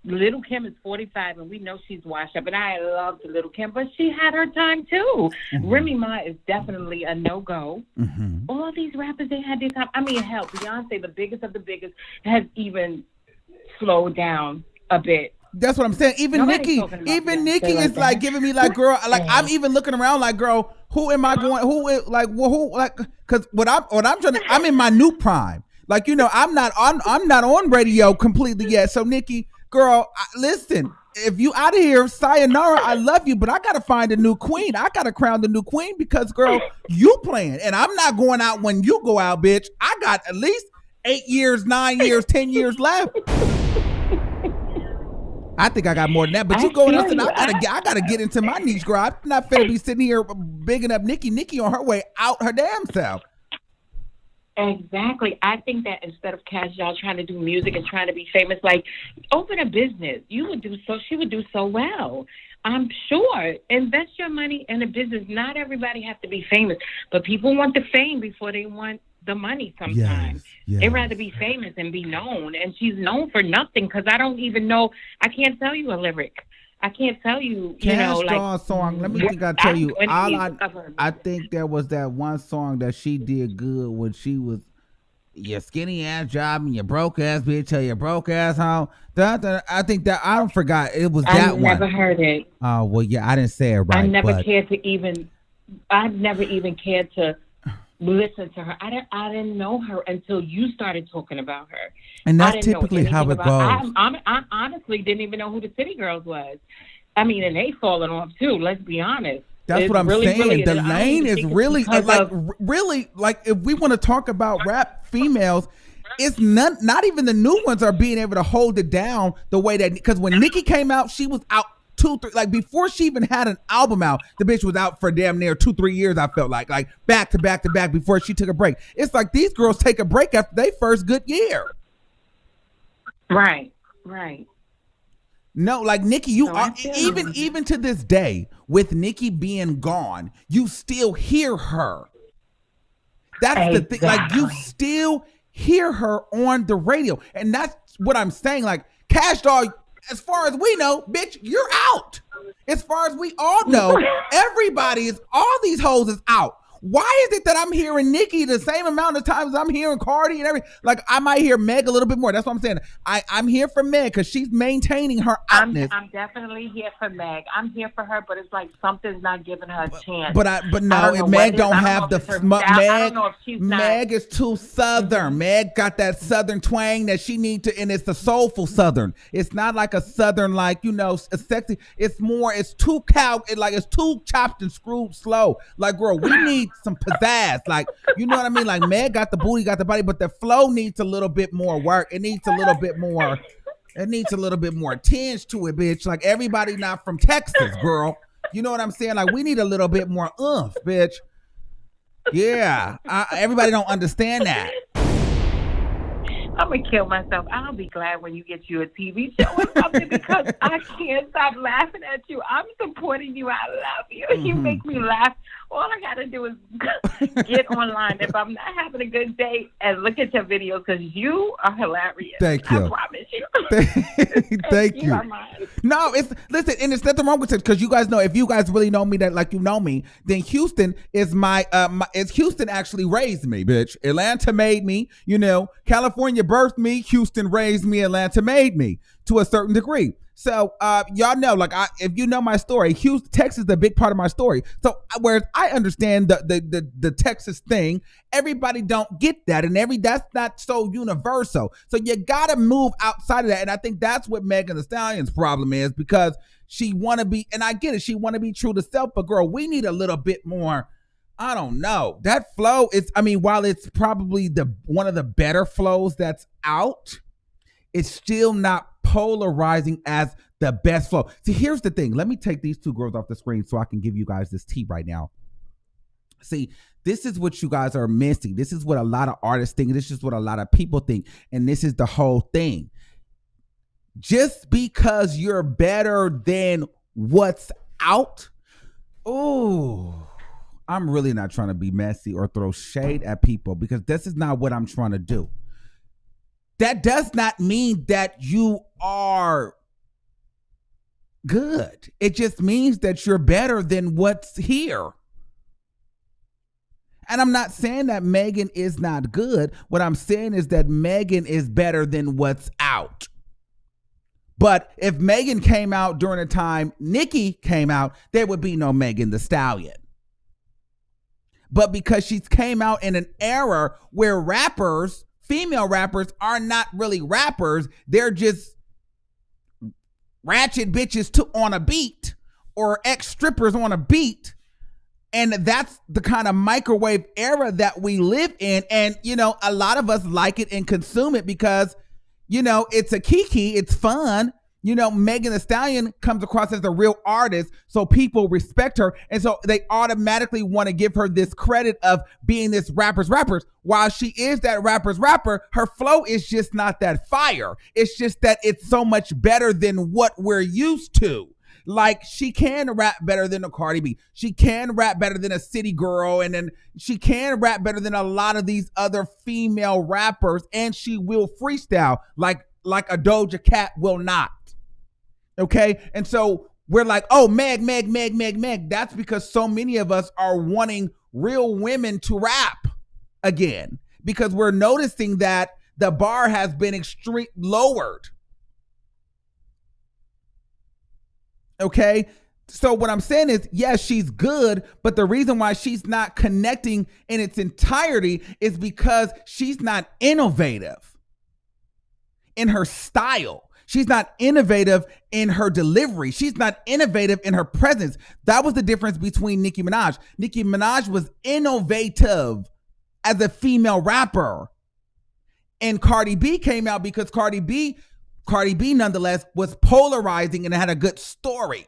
Little Kim is 45, and we know she's washed up. And I love the Little Kim, but she had her time too. Remy Ma is definitely a no-go. All these rappers, they had their time. I mean, hell, Beyonce, the biggest of the biggest, has even slowed down a bit. That's what I'm saying. Even Nikki is like giving me like, girl, like I'm even looking around like, girl, who am I going? Because I'm in my new prime. Like, I'm not on radio completely yet. So Nikki, girl, listen, if you out of here, sayonara, I love you, but I got to find a new queen. I got to crown the new queen because, girl, you playing. And I'm not going out when you go out, bitch. I got at least 8 years, 9 years, 10 years left. I think I got more than that, but you go and listen. I gotta get into my niche, girl. I'm not finna be sitting here bigging up Nikki. Nikki on her way out her damn self. Exactly. I think that instead of Kash Doll trying to do music and trying to be famous, like open a business. She would do so well. I'm sure. Invest your money in a business. Not everybody has to be famous, but people want the fame before they want the money sometimes. Yes. They'd rather be famous and be known. And she's known for nothing because I don't even know. I can't tell you a lyric. I can't tell you, Kash Doll song. Let me think. I tell you, I think there was that one song that she did good when she was your skinny ass job and your broke ass bitch or your broke ass home. I think that I don't forgot it was that one. I never heard it. Oh well, yeah, I didn't say it right. I never but... cared to even. I've never even cared to listen to her. I didn't know her until you started talking about her. And that's typically how it goes. I honestly didn't even know who the City Girls was. I mean, and they falling off too. Let's be honest. That's what I'm saying. The lane is really really like if we want to talk about rap females, it's not even the new ones are being able to hold it down the way that, because when Nicki came out, she was out 2-3, like before she even had an album out, the bitch was out for damn near 2-3 years. I felt like back to back to back before she took a break. It's like these girls take a break after their first good year. Right. No, like Nicki, you are even to this day with Nicki being gone, you still hear her. That's the thing. Like you still hear her on the radio, and that's what I'm saying. Like Kash Doll, as far as we know, bitch, you're out. As far as we all know, all these hoes is out. Why is it that I'm hearing Nicki the same amount of times I'm hearing Cardi and everything? Like I might hear Meg a little bit more. That's what I'm saying. I'm here for Meg because she's maintaining her outness. I'm definitely here for Meg. I'm here for her, but it's like something's not giving her a chance. But no, if Meg don't have Meg is too Southern. Mm-hmm. Meg got that Southern twang that she need to, and it's the soulful Southern. It's not like a Southern like a sexy. It's more. It's too it's too chopped and screwed slow. Like girl, we need some pizzazz, like you know what I mean. Like Meg got the booty, got the body, but the flow needs a little bit more work. It needs a little bit more. It needs a little bit more tinge to it, bitch. Like everybody not from Texas, girl. You know what I'm saying? Like we need a little bit more oomph, bitch. Yeah, everybody don't understand that. I'm gonna kill myself. I'll be glad when you get you a TV show or something because I can't stop laughing at you. I'm supporting you. I love you. Mm-hmm. You make me laugh. All I gotta do is get online if I'm not having a good day and look at your videos because you are hilarious. Thank you. I promise you. Thank you. No, listen, and it's nothing wrong with it because you guys know, if you guys really know me that like you know me, then Houston is Houston actually raised me, bitch. Atlanta made me, California birthed me, Houston raised me, Atlanta made me to a certain degree. So y'all know, like if you know my story, Houston, Texas is a big part of my story. So whereas I understand the Texas thing, everybody don't get that, and that's not so universal. So you gotta move outside of that, and I think that's what Megan Thee Stallion's problem is, because she wanna be, and I get it, she wanna be true to self, but girl, we need a little bit more. I don't know. That flow is, while it's probably one of the better flows that's out, it's still not polarizing as the best flow. See, here's the thing. Let me take these two girls off the screen so I can give you guys this tea right now. See, this is what you guys are missing. This is what a lot of artists think. This is what a lot of people think. And this is the whole thing. Just because you're better than what's out, I'm really not trying to be messy or throw shade at people, because this is not what I'm trying to do. That does not mean that you are good. It just means that you're better than what's here. And I'm not saying that Megan is not good. What I'm saying is that Megan is better than what's out. But if Megan came out during the time Nicki came out, there would be no Megan Thee Stallion. But because she came out in an era where rappers, female rappers, are not really rappers, they're just ratchet bitches on a beat, or ex-strippers on a beat. And that's the kind of microwave era that we live in. And, a lot of us like it and consume it because, it's a kiki, it's fun. Megan Thee Stallion comes across as a real artist, so people respect her. And so they automatically want to give her this credit of being this rapper's rapper. While she is that rapper's rapper, her flow is just not that fire. It's just that it's so much better than what we're used to. Like, she can rap better than a Cardi B. She can rap better than a City Girl. And then she can rap better than a lot of these other female rappers. And she will freestyle like a Doja Cat will not. Okay? And so we're like, oh, Meg. That's because so many of us are wanting real women to rap again. because we're noticing that the bar has been extreme lowered. Okay. So what I'm saying is, yes, she's good, but the reason why she's not connecting in its entirety is because she's not innovative in her style. She's not innovative in her delivery. She's not innovative in her presence. That was the difference between Nicki Minaj. Nicki Minaj was innovative as a female rapper. And Cardi B came out because Cardi B nonetheless was polarizing and had a good story.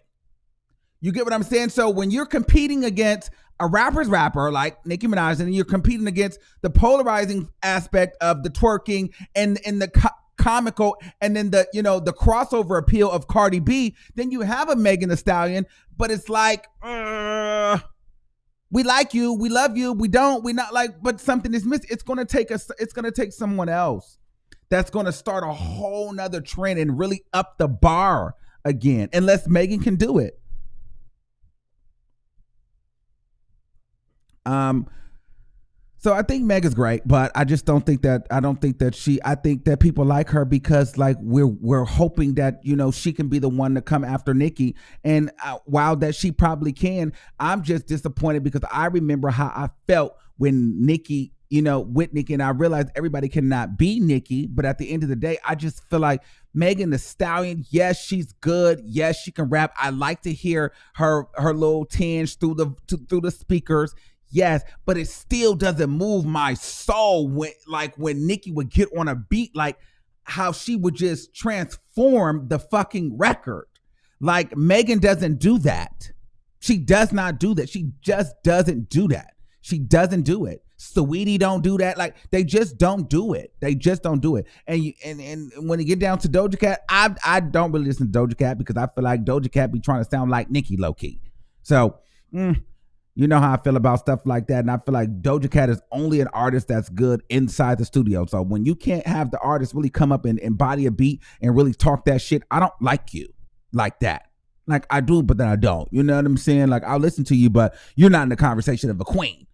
You get what I'm saying? So when you're competing against a rapper's rapper like Nicki Minaj, and you're competing against the polarizing aspect of the twerking and the comical, and then the crossover appeal of Cardi B, then you have a Megan Thee Stallion. But it's like, we like you, we love you, we're not like, but something is missing. It's gonna take someone else that's gonna start a whole nother trend and really up the bar again, unless Megan can do it. So I think Meg is great, but I just don't think that I think that people like her because like we're hoping that, she can be the one to come after Nicki. And while that she probably can, I'm just disappointed because I remember how I felt when Nicki, with Nicki, and I realized everybody cannot be Nicki, but at the end of the day, I just feel like Megan Thee Stallion, yes, she's good. Yes, she can rap. I like to hear her little tinge through the speakers. Yes, but it still doesn't move my soul when Nicki would get on a beat, like how she would just transform the fucking record. Like Megan doesn't do that. She does not do that. She just doesn't do that. She doesn't do it. Saweetie don't do that. Like they just don't do it. They just don't do it. And when you get down to Doja Cat, I don't really listen to Doja Cat because I feel like Doja Cat be trying to sound like Nicki low key. So. You know how I feel about stuff like that. And I feel like Doja Cat is only an artist that's good inside the studio. So when you can't have the artist really come up and body a beat and really talk that shit, I don't like you like that. Like I do, but then I don't. You know what I'm saying? Like I'll listen to you, but you're not in the conversation of a queen.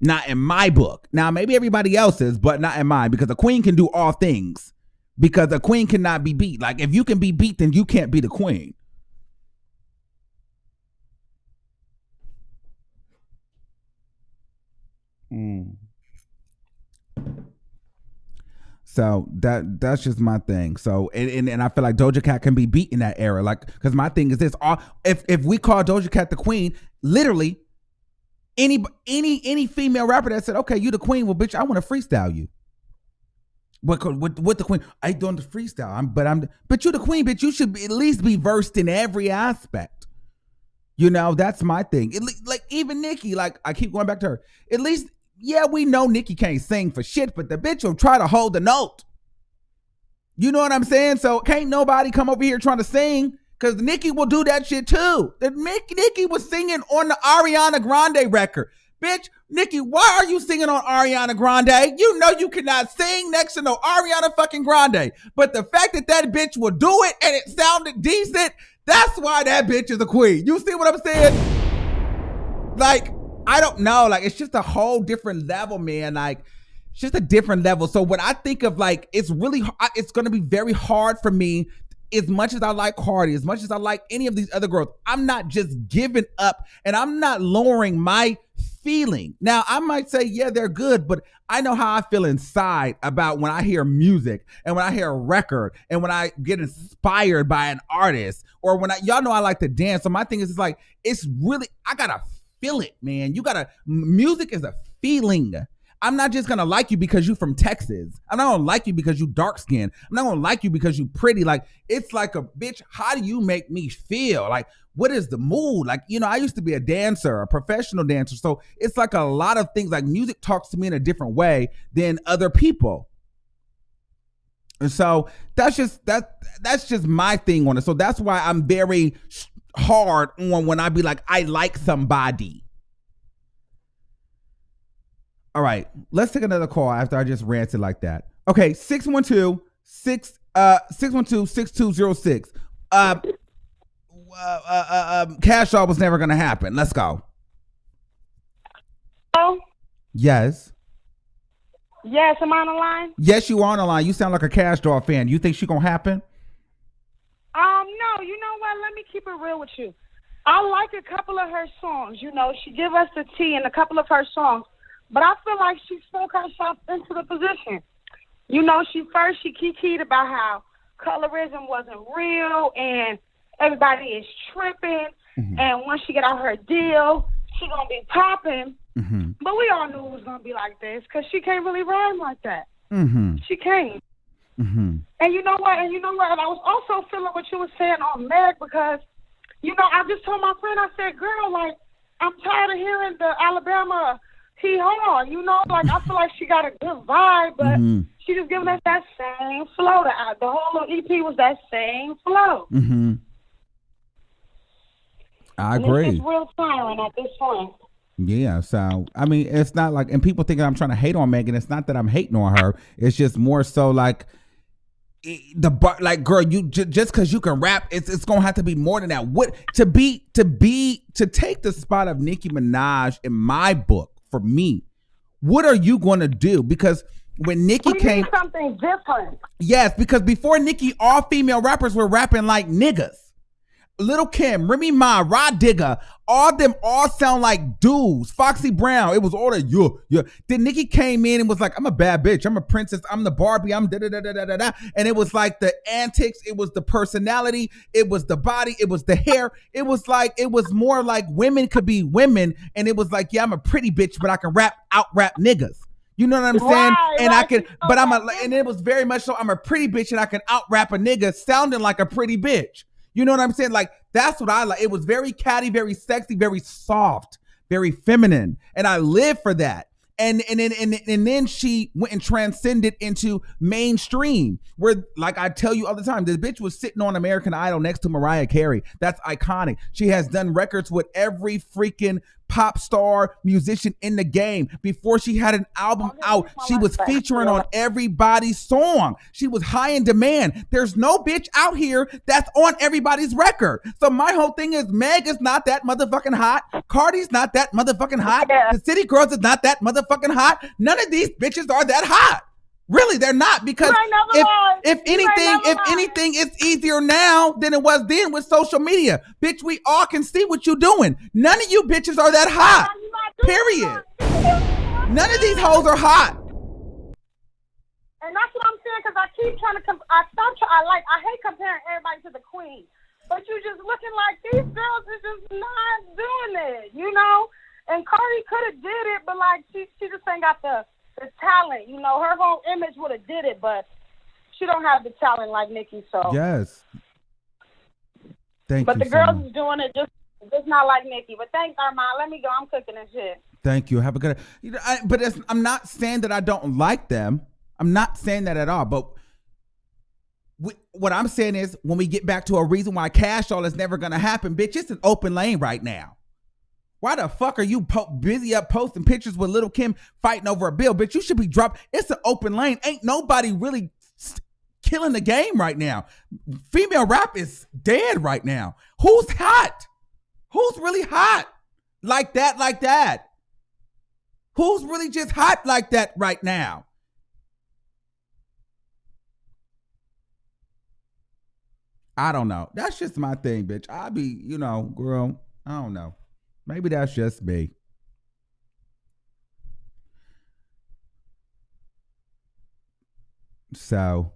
Not in my book. Now, maybe everybody else is, but not in mine, because a queen can do all things. Because a queen cannot be beat. Like if you can be beat, then you can't be the queen. So that's just my thing. So and I feel like Doja Cat can be beat in that era. Like, because my thing is this: if we call Doja Cat the queen, literally any female rapper that said, "Okay, you the queen," well, bitch, I want to freestyle you. What the queen? I don't the freestyle. But you the queen, bitch. You should at least be versed in every aspect. That's my thing. Like even Nicki, like I keep going back to her. At least. Yeah, we know Nicki can't sing for shit, but the bitch will try to hold the note. You know what I'm saying? So can't nobody come over here trying to sing, because Nicki will do that shit too. Nicki was singing on the Ariana Grande record. Bitch, Nicki, why are you singing on Ariana Grande? You know you cannot sing next to no Ariana fucking Grande. But the fact that bitch will do it and it sounded decent, that's why that bitch is a queen. You see what I'm saying? Like, I don't know. Like, it's just a whole different level, man. Like, it's just a different level. So when I think of like, it's going to be very hard for me, as much as I like Cardi, as much as I like any of these other girls, I'm not just giving up and I'm not lowering my feeling. Now, I might say, yeah, they're good, but I know how I feel inside about when I hear music and when I hear a record and when I get inspired by an artist, or when y'all know I like to dance. So my thing is, it's really, I gotta feel it, man. Music is a feeling. I'm not just gonna like you because you from Texas. I'm not gonna like you because you dark skinned. I'm not gonna like you because you pretty. Like, it's like a bitch, how do you make me feel? Like, what is the mood? Like, I used to be a dancer, a professional dancer. So it's like a lot of things. Like, music talks to me in a different way than other people. And so that's just my thing on it. So that's why I'm very hard on when I be like, I like somebody. All right, let's take another call after I just ranted like that. Okay, 612-6206. Cash All was never gonna happen. Let's go. Oh, yes. Yes, am I on the line? Yes, you are on the line. You sound like a Cash Doll fan. You think she gonna happen? No, you know what? Let me keep it real with you. I like a couple of her songs. You know, she give us the tea in a couple of her songs, but I feel like she spoke herself into the position. You know, she kikied about how colorism wasn't real and everybody is tripping. Mm-hmm. And once she get out her deal, she gonna be popping. Mm-hmm. But we all knew it was gonna be like this because she can't really rhyme like that. Mm-hmm. She can't. Mm-hmm. And you know what? And I was also feeling what you were saying on Meg because, you know, I just told my friend, I said, girl, like, I'm tired of hearing the Alabama hee-haw, you know? Like, I feel like she got a good vibe, but she just giving us that same flow. The whole little EP was that same flow. Mm-hmm. I agree. It's just real tiring at this point. Yeah, so, I mean, it's not like, and people think I'm trying to hate on Megan. It's not that I'm hating on her. It's just more so like, girl, you just because you can rap, it's gonna have to be more than that. What to take the spot of Nicki Minaj in my book for me? What are you gonna do? Because when Nicki came, something different. Yes, because before Nicki, all female rappers were rapping like niggas. Lil' Kim, Remy Ma, Rod Digger, all them all sound like dudes. Foxy Brown, it was all that yeah. Then Nicki came in and was like, I'm a bad bitch, I'm a princess, I'm the Barbie, I'm da-da-da-da-da-da. And it was like the antics, it was the personality, it was the body, it was the hair. It was more like women could be women. And it was like, yeah, I'm a pretty bitch, but I can out rap niggas. You know what I'm saying? Right, and I can, but and it was very much so, I'm a pretty bitch and I can out rap a nigga sounding like a pretty bitch. You know what I'm saying? Like, that's what I like. It was very catty, very sexy, very soft, very feminine. And I live for that. And then she went and transcended into mainstream, where, like I tell you all the time, this bitch was sitting on American Idol next to Mariah Carey. That's iconic. She has done records with every freaking pop star musician in the game. Before she had an album out, she was featuring on everybody's song. She was high in demand. There's no bitch out here that's on everybody's record. So my whole thing is, Meg is not that motherfucking hot. Cardi's not that motherfucking hot. Yeah. The City Girls is not that motherfucking hot. None of these bitches are that hot. Really, they're not, because if anything, it's easier now than it was then with social media. Bitch, we all can see what you're doing. None of you bitches are that hot. Period. None of these hoes are hot. And that's what I'm saying, because I keep trying to I hate comparing everybody to the queen. But you just looking like these girls is just not doing it, you know? And Cardi could have did it, but like she just ain't got the talent, you know. Her whole image would have did it, but she don't have the talent like Nicki. So yes, thank but you. But the girls is doing it just not like Nicki. But thanks, Armon. Let me go. I'm cooking and shit. Thank you. Have a good. I'm not saying that I don't like them. I'm not saying that at all. But what I'm saying is, when we get back to a reason why Cash Doll is never gonna happen, bitch, it's an open lane right now. Why the fuck are you busy up posting pictures with Lil' Kim fighting over a bill? Bitch, you should be dropped. It's an open lane. Ain't nobody really killing the game right now. Female rap is dead right now. Who's hot? Who's really hot? Like that. Who's really just hot like that right now? I don't know. That's just my thing, bitch. I be, girl, I don't know. Maybe that's just me. So,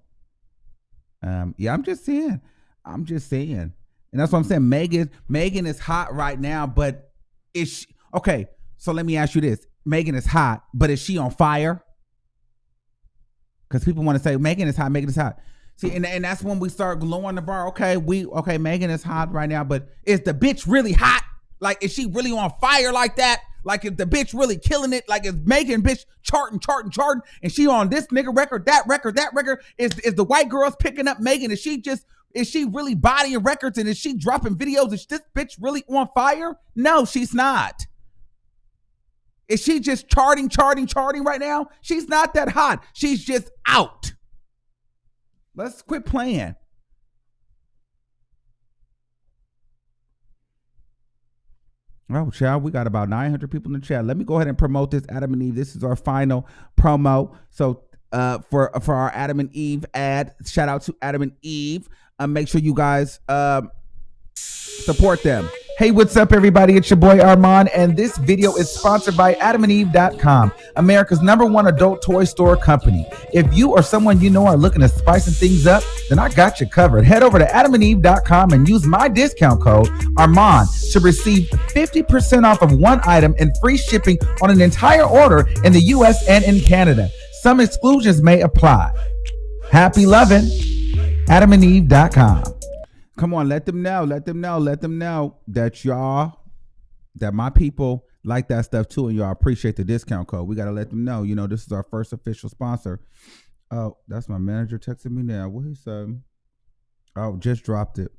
yeah, I'm just saying. And that's what I'm saying. Megan is hot right now, but is she, okay, so let me ask you this. Megan is hot, but is she on fire? Because people want to say, Megan is hot. See, and that's when we start glowing the bar. Okay, Megan is hot right now, but is the bitch really hot? Like, is she really on fire like that? Like, if the bitch really killing it, like, is Megan bitch charting, and she on this nigga record, that record, is the white girls picking up Megan? Is she really bodying records, and is she dropping videos? Is this bitch really on fire? No, she's not. Is she just charting right now? She's not that hot. She's just out. Let's quit playing. Oh, child, we got about 900 people in the chat. Let me go ahead and promote this Adam and Eve. This is our final promo. So for our Adam and Eve ad, shout out to Adam and Eve. Make sure you guys support them. Hey, what's up, everybody? It's your boy Armon, and this video is sponsored by AdamandEve.com, America's #1 adult toy store company. If you or someone you know are looking to spicing things up, then I got you covered. Head over to AdamandEve.com and use my discount code Armon to receive 50% off of one item and free shipping on an entire order in the U.S. and in Canada. Some exclusions may apply. Happy loving. AdamandEve.com. Come on, let them know that that my people like that stuff too, and y'all appreciate the discount code. We got to let them know. You know, this is our first official sponsor. Oh, that's my manager texting me now. What he said? Oh, just dropped it.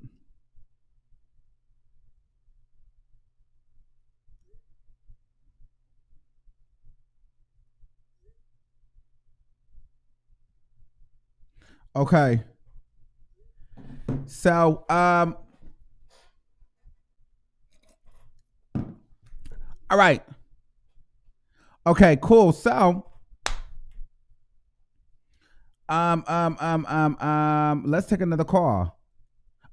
Okay. So, all right. Okay, cool. So, let's take another call.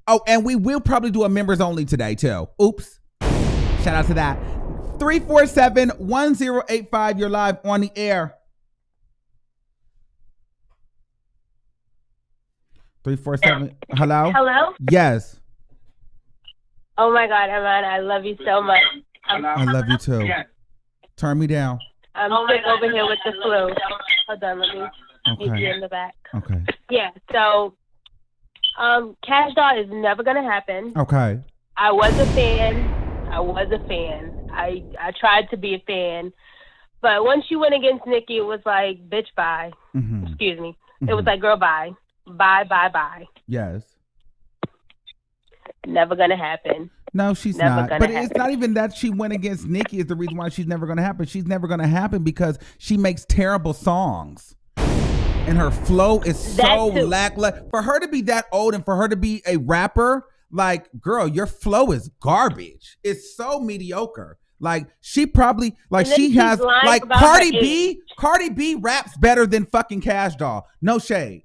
Oh, and we will probably do a members only today too. Oops. Shout out to that. 347-1085. You're live on the air. 347. Hello? Hello? Yes. Oh my God, Armon, I love you so much. I love you too. Turn me down. I'm sick over here with the flu. Hold on, let me meet you in the back. Okay. Yeah, so Cash Doll is never gonna happen. Okay. I was a fan. I tried to be a fan. But once you went against Nikki, it was like, bitch, bye. Mm-hmm. Excuse me. It was like, girl, bye. Bye. Yes. Never gonna happen. No, she's never not. But happen. It's not even that she went against Nikki is the reason why she's never gonna happen. She's never gonna happen because she makes terrible songs. And her flow is so lackluster. For her to be that old and for her to be a rapper, like, girl, your flow is garbage. It's so mediocre. Like, she probably, like, she has, like, Cardi B raps better than fucking Cash Doll. No shade.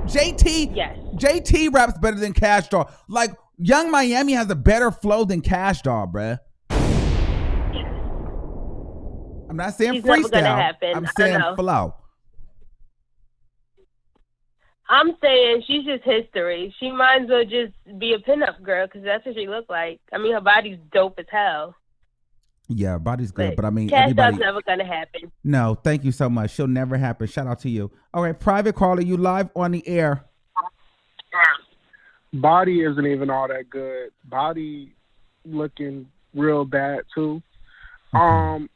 JT raps better than Cash Doll. Like, Young Miami has a better flow than Cash Doll, bruh. I'm not saying She's never gonna freestyle. happen. I'm saying flow. I'm saying she's just history. She might as well just be a pinup girl because that's what she looks like. I mean, her body's dope as hell. Yeah, her body's good, but I mean, Cash everybody. Doll's never gonna happen. No, thank you so much. She'll never happen. Shout out to you. All right, private caller, you live on the air. Body isn't even all that good. Body looking real bad too. Okay.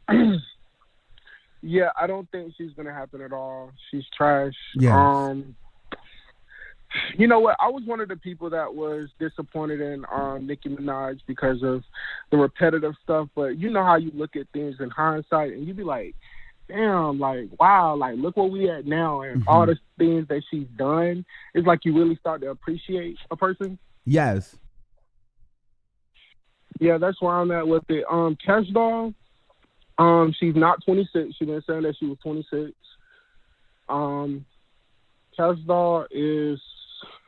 Yeah, I don't think she's gonna happen at all. She's trash. Yes. You know what? I was one of the people that was disappointed in Nicki Minaj because of the repetitive stuff. But you know how you look at things in hindsight and you be like, damn, like, wow, like, look where we at now. And all the things that she's done, it's like you really start to appreciate a person. Yes. Yeah, that's where I'm at with it. Cash Doll, she's not 26. She been saying that she was 26. Cash Doll is,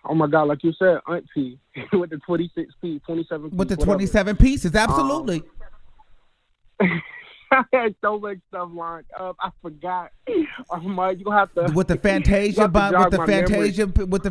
oh my God, like you said, auntie with the 26 piece, 27 piece, with the 27 pieces, absolutely. I had so much stuff lined up. I forgot. Mike, you have to with the Fantasia bun, with the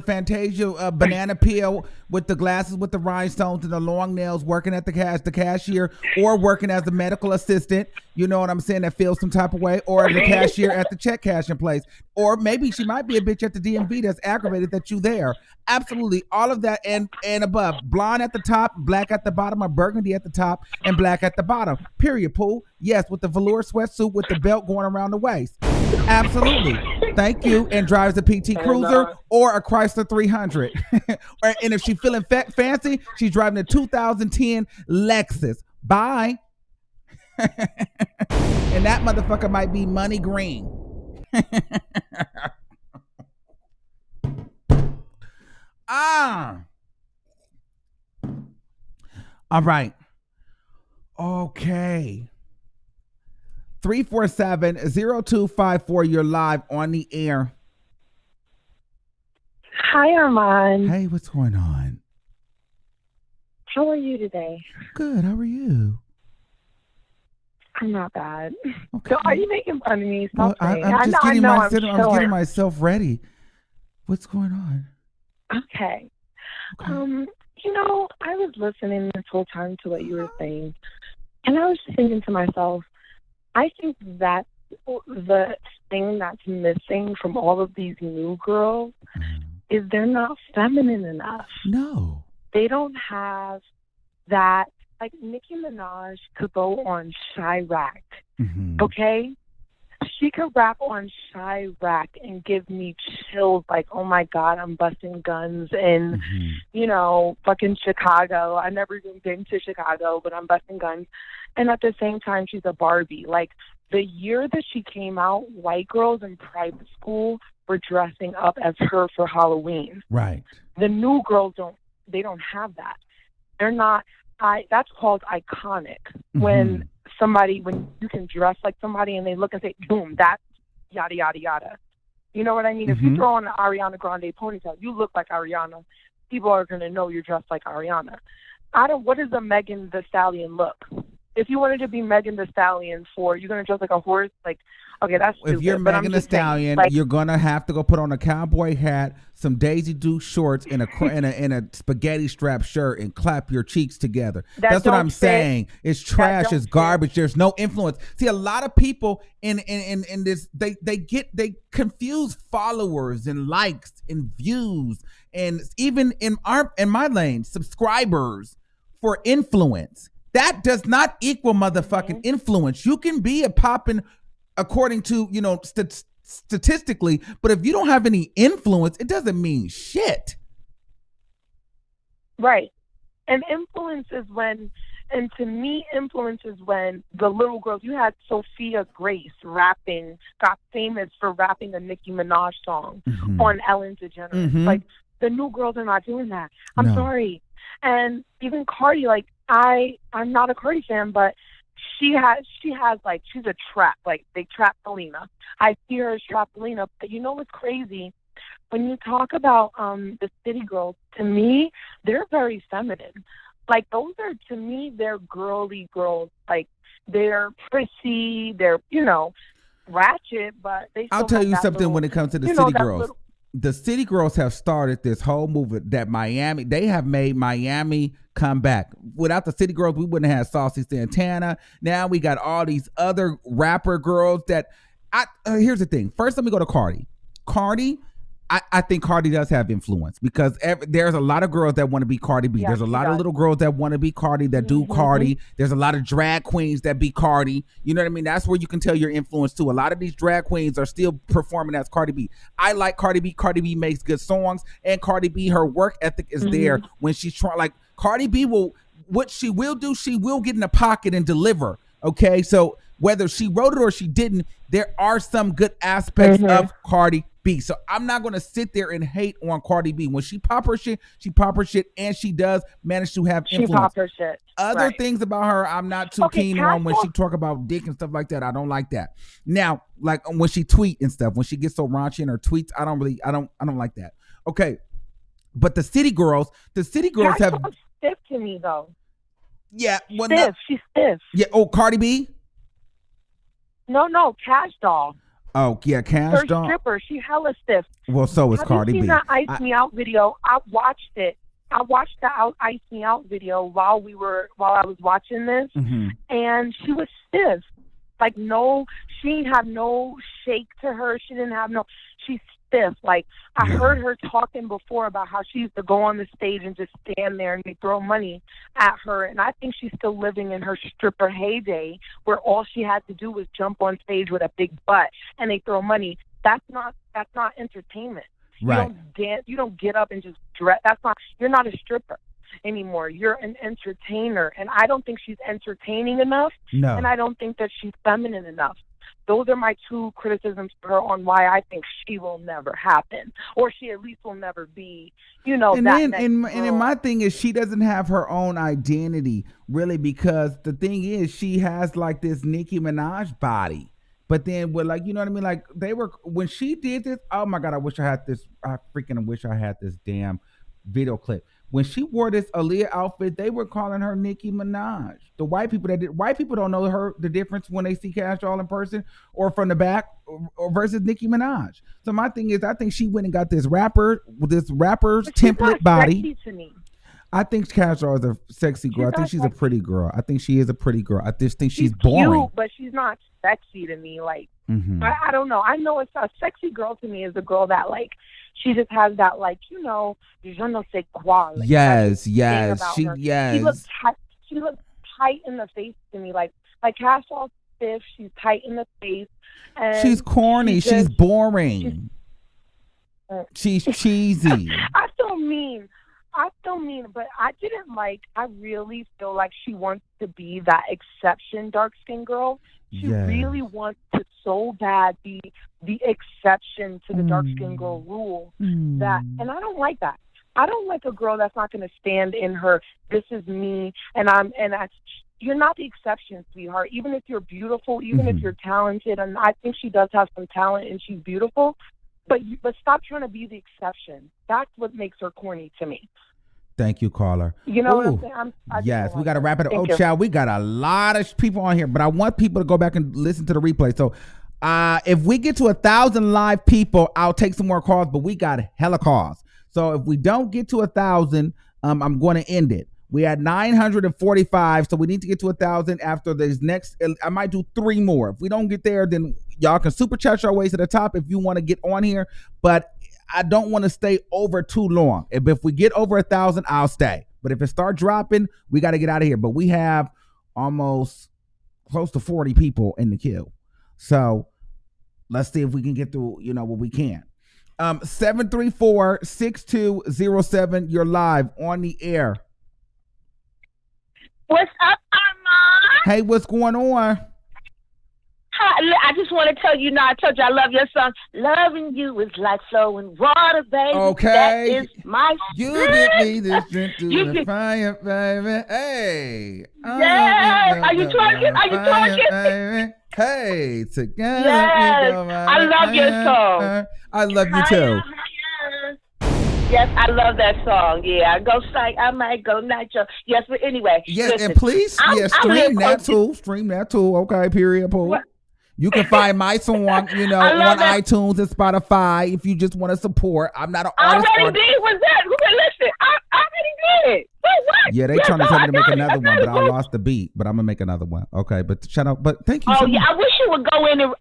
Fantasia banana peel, with the glasses, with the rhinestones and the long nails, working at the cashier, or working as a medical assistant. You know what I'm saying? That feels some type of way, or the cashier at the check cashing place, or maybe she might be a bitch at the DMV that's aggravated that you there. Absolutely, all of that and above. Blonde at the top, black at the bottom, or burgundy at the top and black at the bottom. Period. Pool. Yes, with the velour sweatsuit with the belt going around the waist. Absolutely. Thank you. And drives a PT Cruiser or a Chrysler 300. And if she's feeling fancy, she's driving a 2010 Lexus. Bye. And that motherfucker might be money green. All right. Okay. 347-0254. You're live on the air. Hi, Armon. Hey, what's going on? How are you today? Good. How are you? I'm not bad. Okay. So are you making fun of me? Stop saying. I'm just I getting know, myself. I'm chilling. getting myself ready. What's going on? Okay. I was listening this whole time to what you were saying, and I was just thinking to myself, I think that's the thing that's missing from all of these new girls is they're not feminine enough. No. They don't have that. Like, Nicki Minaj could go on Chirac, okay? She could rap on Chirac and give me chills like, oh, my God, I'm busting guns in, fucking Chicago. I never even been to Chicago, but I'm busting guns. And at the same time, she's a Barbie. Like, the year that she came out, white girls in private school were dressing up as her for Halloween. Right. The new girls don't have that. They're not. That's called iconic. When you can dress like somebody and they look and say, boom, that's yada, yada, yada. You know what I mean? If you throw on an Ariana Grande ponytail, you look like Ariana. People are going to know you're dressed like Ariana. What is a Megan Thee Stallion look? If you wanted to be Megan Thee Stallion you're going to dress like a horse, like, okay, that's stupid. If you're Megan Thee Stallion, you're going to have to go put on a cowboy hat, some Daisy Duke shorts, and a spaghetti strap shirt and clap your cheeks together. That's what I'm saying. It's trash. It's garbage. There's no influence. See, a lot of people in this, they confuse followers and likes and views and even in my lane, subscribers for influence. That does not equal motherfucking influence. You can be a poppin' according to, statistically, but if you don't have any influence, it doesn't mean shit. Right. And to me, influence is when the little girls, you had Sophia Grace got famous for rapping a Nicki Minaj song on Ellen DeGeneres. Like, the new girls are not doing that. I'm sorry. And even Cardi, like, I'm not a Cardi fan, but she's a trap. Like, they trap Selena. I see her as trap Selena. But you know what's crazy? When you talk about the city girls, to me, they're very feminine. Like, those are, to me, they're girly girls. Like, they're prissy, they're, ratchet, but they still I'll tell have you that something little, when it comes to the city girls. little- The city girls have started this whole movement that they have made Miami come back. Without the city girls, we wouldn't have Saucy Santana. Now we got all these other rapper girls that here's the thing. First, let me go to Cardi. Cardi, I think Cardi does have influence because there's a lot of girls that want to be Cardi B. Yeah, There's a lot of little girls that want to be Cardi, that do Cardi. There's a lot of drag queens that be Cardi. You know what I mean? That's where you can tell your influence too. A lot of these drag queens are still performing as Cardi B. I like Cardi B. Cardi B makes good songs, and Cardi B, her work ethic is there when she's trying. Like, Cardi B what she will do, she will get in the pocket and deliver. Okay, so whether she wrote it or she didn't, there are some good aspects of Cardi B. So I'm not going to sit there and hate on Cardi B. When she pop her shit, and she does manage to have influence. She pop her shit. Other things about her, I'm not too keen on. When she talk about dick and stuff like that, I don't like that. Now, like when she tweet and stuff, when she gets so raunchy in her tweets, I don't like that. Okay, but the city girls have stiff to me though. Yeah, She's stiff. Yeah. Oh, Cardi B. No, Cash Doll. Oh yeah, Kash Her stripper, she hella stiff. Well, so is Cardi B. Have you seen that Ice Me Out video? I watched it. I watched the Ice Me Out video while I was watching this, and she was stiff. Like, she didn't have no shake to her. She's stiff. Like, I heard her talking before about how she used to go on the stage and just stand there and they throw money at her. And I think she's still living in her stripper heyday where all she had to do was jump on stage with a big butt and they throw money. That's not entertainment. Right. You don't dance. You don't get up and just dress. You're not a stripper anymore. You're an entertainer. And I don't think she's entertaining enough. No. And I don't think that she's feminine enough. Those are my two criticisms for her on why I think she will never happen, or she at least will never be, you know. And that then, next and girl. then my thing is, she doesn't have her own identity really, because the thing is, she has like this Nicki Minaj body. But then with, like, you know what I mean? Like, they were, when she did this, oh my God, I wish I had this. I freaking wish I had this damn video clip. When she wore this Aaliyah outfit, they were calling her Nicki Minaj. The white people white people don't know the difference when they see Kash Doll in person or from the back or versus Nicki Minaj. So my thing is, I think she went and got this rapper's template body. Sexy to me. I think Kash Doll is a sexy girl. I think she's a pretty girl. I think she is a pretty girl. I just think she's boring. Cute, but she's not sexy to me. Like, Mm-hmm. I don't know. I know it's a sexy girl to me is a girl that, like, she just has that, like, you know, je ne sais quoi. Like, Yes. Yes. She looks tight in the face to me. Like Kash Doll's stiff. She's tight in the face. And she's corny. She's boring. She's cheesy. I still mean, but I really feel like she wants to be that exception dark-skinned girl. She really wants to so bad be the exception to the dark-skinned girl rule. And I don't like that. I don't like a girl that's not going to stand in her, this is me, you're not the exception, sweetheart. Even if you're beautiful, even if you're talented, and I think she does have some talent and she's beautiful, but stop trying to be the exception. That's what makes her corny to me. Thank you, caller. You know what I'm saying? Yes, we got to wrap it up. Thank you. Child, we got a lot of people on here, but I want people to go back and listen to the replay. So if we get to 1,000 live people, I'll take some more calls, but we got hella calls. So if we don't get to 1,000, I'm going to end it. We had 945, so we need to get to 1,000 after this next. I might do 3 more. If we don't get there, then y'all can super chat your ways to the top if you want to get on here. But I don't want to stay over too long. If we get over 1,000, I'll stay. But if it start dropping, we got to get out of here. But we have almost close to 40 people in the queue. So let's see if we can get through, what we can. 734-6207. You're live on the air. What's up, Armon? Hey, what's going on? Hi, I just want to tell you, I told you I love your song. Loving you is like flowing water, baby. Okay. That is my You give me this drink to the fire, baby. Hey. Yes. Are you twerking? Are you twerking? Hey, together. Yes. I love your song. I love you too. Yes, I love that song. Yeah, I go psych. I might go nitro. Yes, but anyway. Yeah, listen, and please, stream that too. Stream that too. Okay, period. Pool. You can find my song, on iTunes and Spotify if you just want to support. I'm not an artist. I already did. What's that? Listen, I already did. What? Yeah, they trying to tell me to make another one, but I lost the beat. But I'm gonna make another one. Okay, but shut up. But thank you. Oh yeah, I wish you would go in and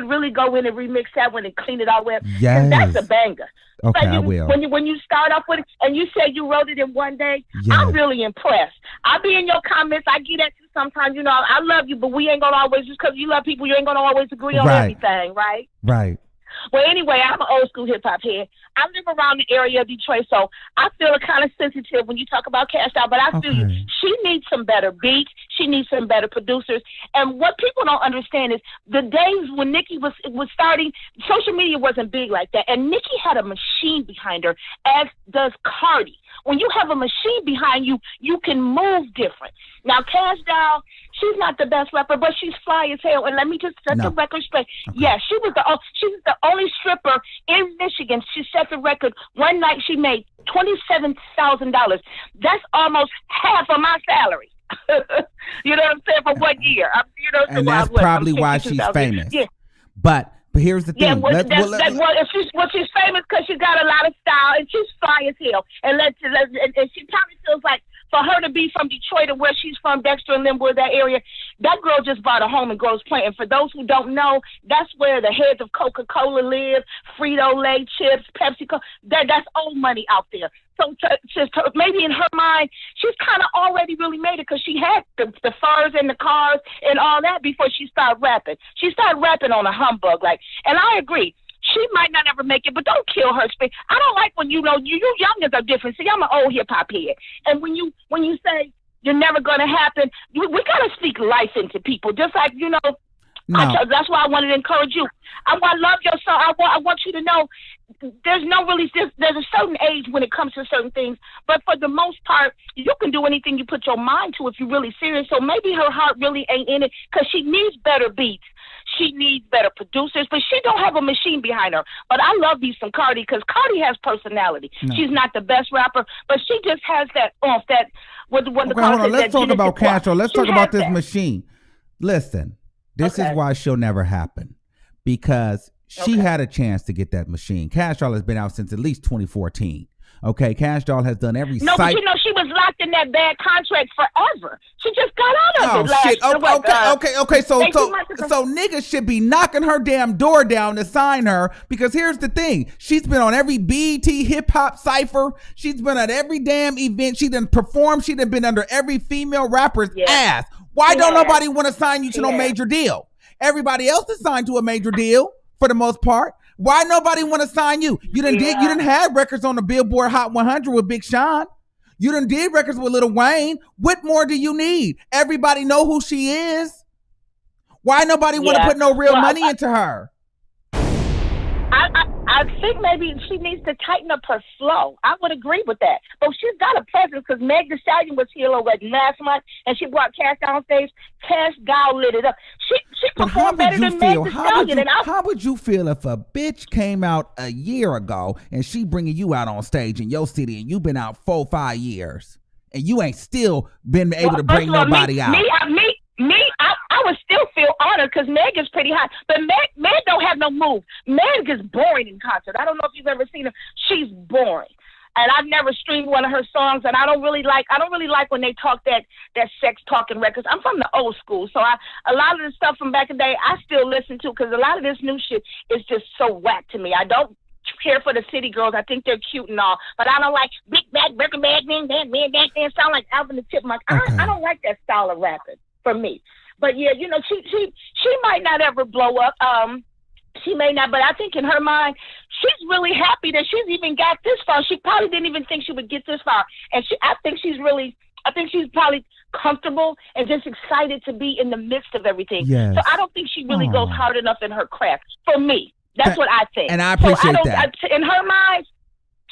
really go in and remix that one and clean it all up. Yes, that's a banger. Okay, I will. When you start off with it, and you said you wrote it in one day, I'm really impressed. I'll be in your comments. I get at you sometimes. I love you, but we ain't gonna always, just because you love people, you ain't gonna always agree on everything, right? Right. Well, anyway, I'm an old school hip hop head. I live around the area of Detroit, so I feel kind of sensitive when you talk about Kash Doll, but I feel you. She needs some better beats. She needs some better producers. And what people don't understand is the days when Nicki was starting, social media wasn't big like that. And Nicki had a machine behind her, as does Cardi. When you have a machine behind you, you can move different. Now, Kash Doll, she's not the best rapper, but she's fly as hell. And let me just set the record straight. Okay. Yeah, she was the only stripper in Michigan. She set the record. One night she made $27,000. That's almost half of my salary. You know what I'm saying? For 1 year. And that's probably why she's famous. Yeah. But here's the thing. Yeah, she's famous because she got a lot of style and she's fly as hell. And she probably feels like for her to be from Detroit or where she's from, Dexter and Limwood, that area, that girl just bought a home in Grosse Pointe. And for those who don't know, that's where the heads of Coca-Cola live, Frito-Lay chips, Pepsi. That's old money out there. So maybe in her mind, she's kind of already really made it because she had the furs and the cars and all that before she started rapping. She started rapping on a humbug, and I agree. She might not ever make it, but don't kill her spirit. I don't like when you youngins are different. See, I'm an old hip hop head, and when you say you're never gonna happen, we gotta speak life into people, just like No. That's why I wanted to encourage you. I love your song. I want you to know there's a certain age when it comes to certain things, but for the most part, you can do anything you put your mind to if you're really serious. So maybe her heart really ain't in it because she needs better beats. She needs better producers, but she don't have a machine behind her. But I love me some Cardi because Cardi has personality. No. She's not the best rapper, but she just has that oomph. That what the hold on. Let's talk about Castro. Let's talk about this machine. Listen, this is why she'll never happen because she had a chance to get that machine. Cash Doll has been out since at least 2014. Okay, Cash Doll has done every No, but you know, she was locked in that bad contract forever. She just got out of it last year. Okay. So niggas should be knocking her damn door down to sign her because here's the thing. She's been on every BET hip-hop cypher. She's been at every damn event. She done performed. She done been under every female rapper's ass. Why don't nobody want to sign you to no major deal? Everybody else is signed to a major deal for the most part. Why nobody want to sign you? You didn't have records on the Billboard Hot 100 with Big Sean. You done did records with Lil Wayne. What more do you need? Everybody know who she is. Why nobody want to put no real money into her? I think maybe she needs to tighten up her flow. I would agree with that. But she's got a presence because Meg Thee Stallion was here last month and she brought Cash on stage. Cash Doll lit it up. She performed better than Meg Thee Stallion. How would you feel if a bitch came out a year ago and she bringing you out on stage in your city and you've been out 4-5 years and you ain't still been able to bring nobody out? I would still feel honored because Meg is pretty hot, but Meg don't have no move. Meg is boring in concert. I don't know if you've ever seen her. She's boring, and I've never streamed one of her songs. And I don't really like when they talk that sex talking records. I'm from the old school, so a lot of the stuff from back in the day I still listen to because a lot of this new shit is just so whack to me. I don't care for the city girls. I think they're cute and all, but I don't like big bag, burger bag, man, sound like Alvin the Chipmunk. Okay. I don't like that style of rapping for me. But yeah, you know, she might not ever blow up. She may not, but I think in her mind, she's really happy that she's even got this far. She probably didn't even think she would get this far, and I think she's probably comfortable and just excited to be in the midst of everything. Yes. So I don't think she really goes hard enough in her craft. For me, that's what I think. And I appreciate that. In her mind,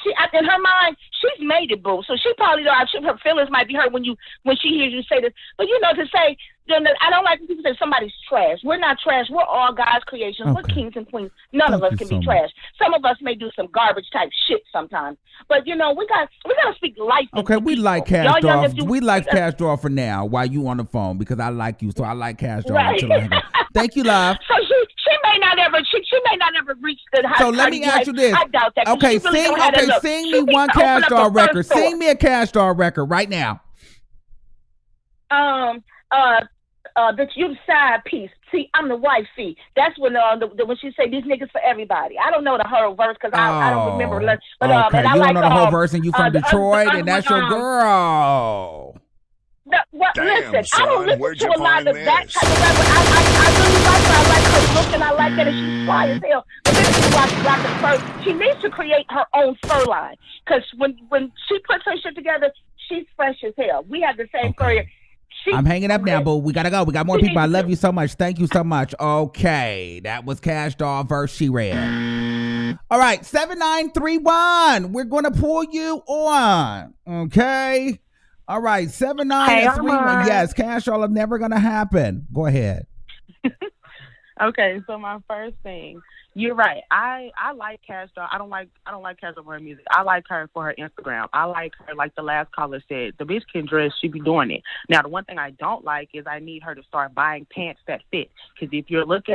she's made it, boo. So she probably her feelings might be hurt when she hears you say this. But you know, to say, I don't like when people say somebody's trash. We're not trash. We're all God's creations. Okay. We're kings and queens. None of us can be trash. Some of us may do some garbage type shit sometimes. But you know, we got to speak life. Okay, we like Cash Doll. We like Cash Doll for now while you on the phone because I like you, so I like Cash Doll until I hang up. Thank you, love. So she may not ever reach the high. So let me ask you this. I doubt that. Okay, sing me one Cash Doll record. Sing me a Cash Doll record right now. The you side piece. See, I'm the wifey. That's when when she say these niggas for everybody. I don't know the whole verse because I don't remember. But okay, and I you like don't know the whole verse, and you from Detroit, and that's your girl. Listen, I don't listen to a lot of that type of rapper. I really like her. I like her look, and I like that, and she's fly as hell. But then she's rocking fur. She needs to create her own fur line because when she puts her shit together, she's fresh as hell. We have the same fur. I'm hanging up now, boo. We gotta go. We got more people. I love you so much. Thank you so much. Okay, that was Cash Doll verse She Read. All right, 7931. We're gonna pull you on. Okay. All right, 7931. Yes, Cash Doll is never gonna happen. Go ahead. Okay, so my first thing, you're right. I like Cash Doll. I don't like Cash Doll for her music. I like her for her Instagram. I like her, like the last caller said, the bitch can dress, she be doing it. Now the one thing I don't like is I need her to start buying pants that fit. Because if you look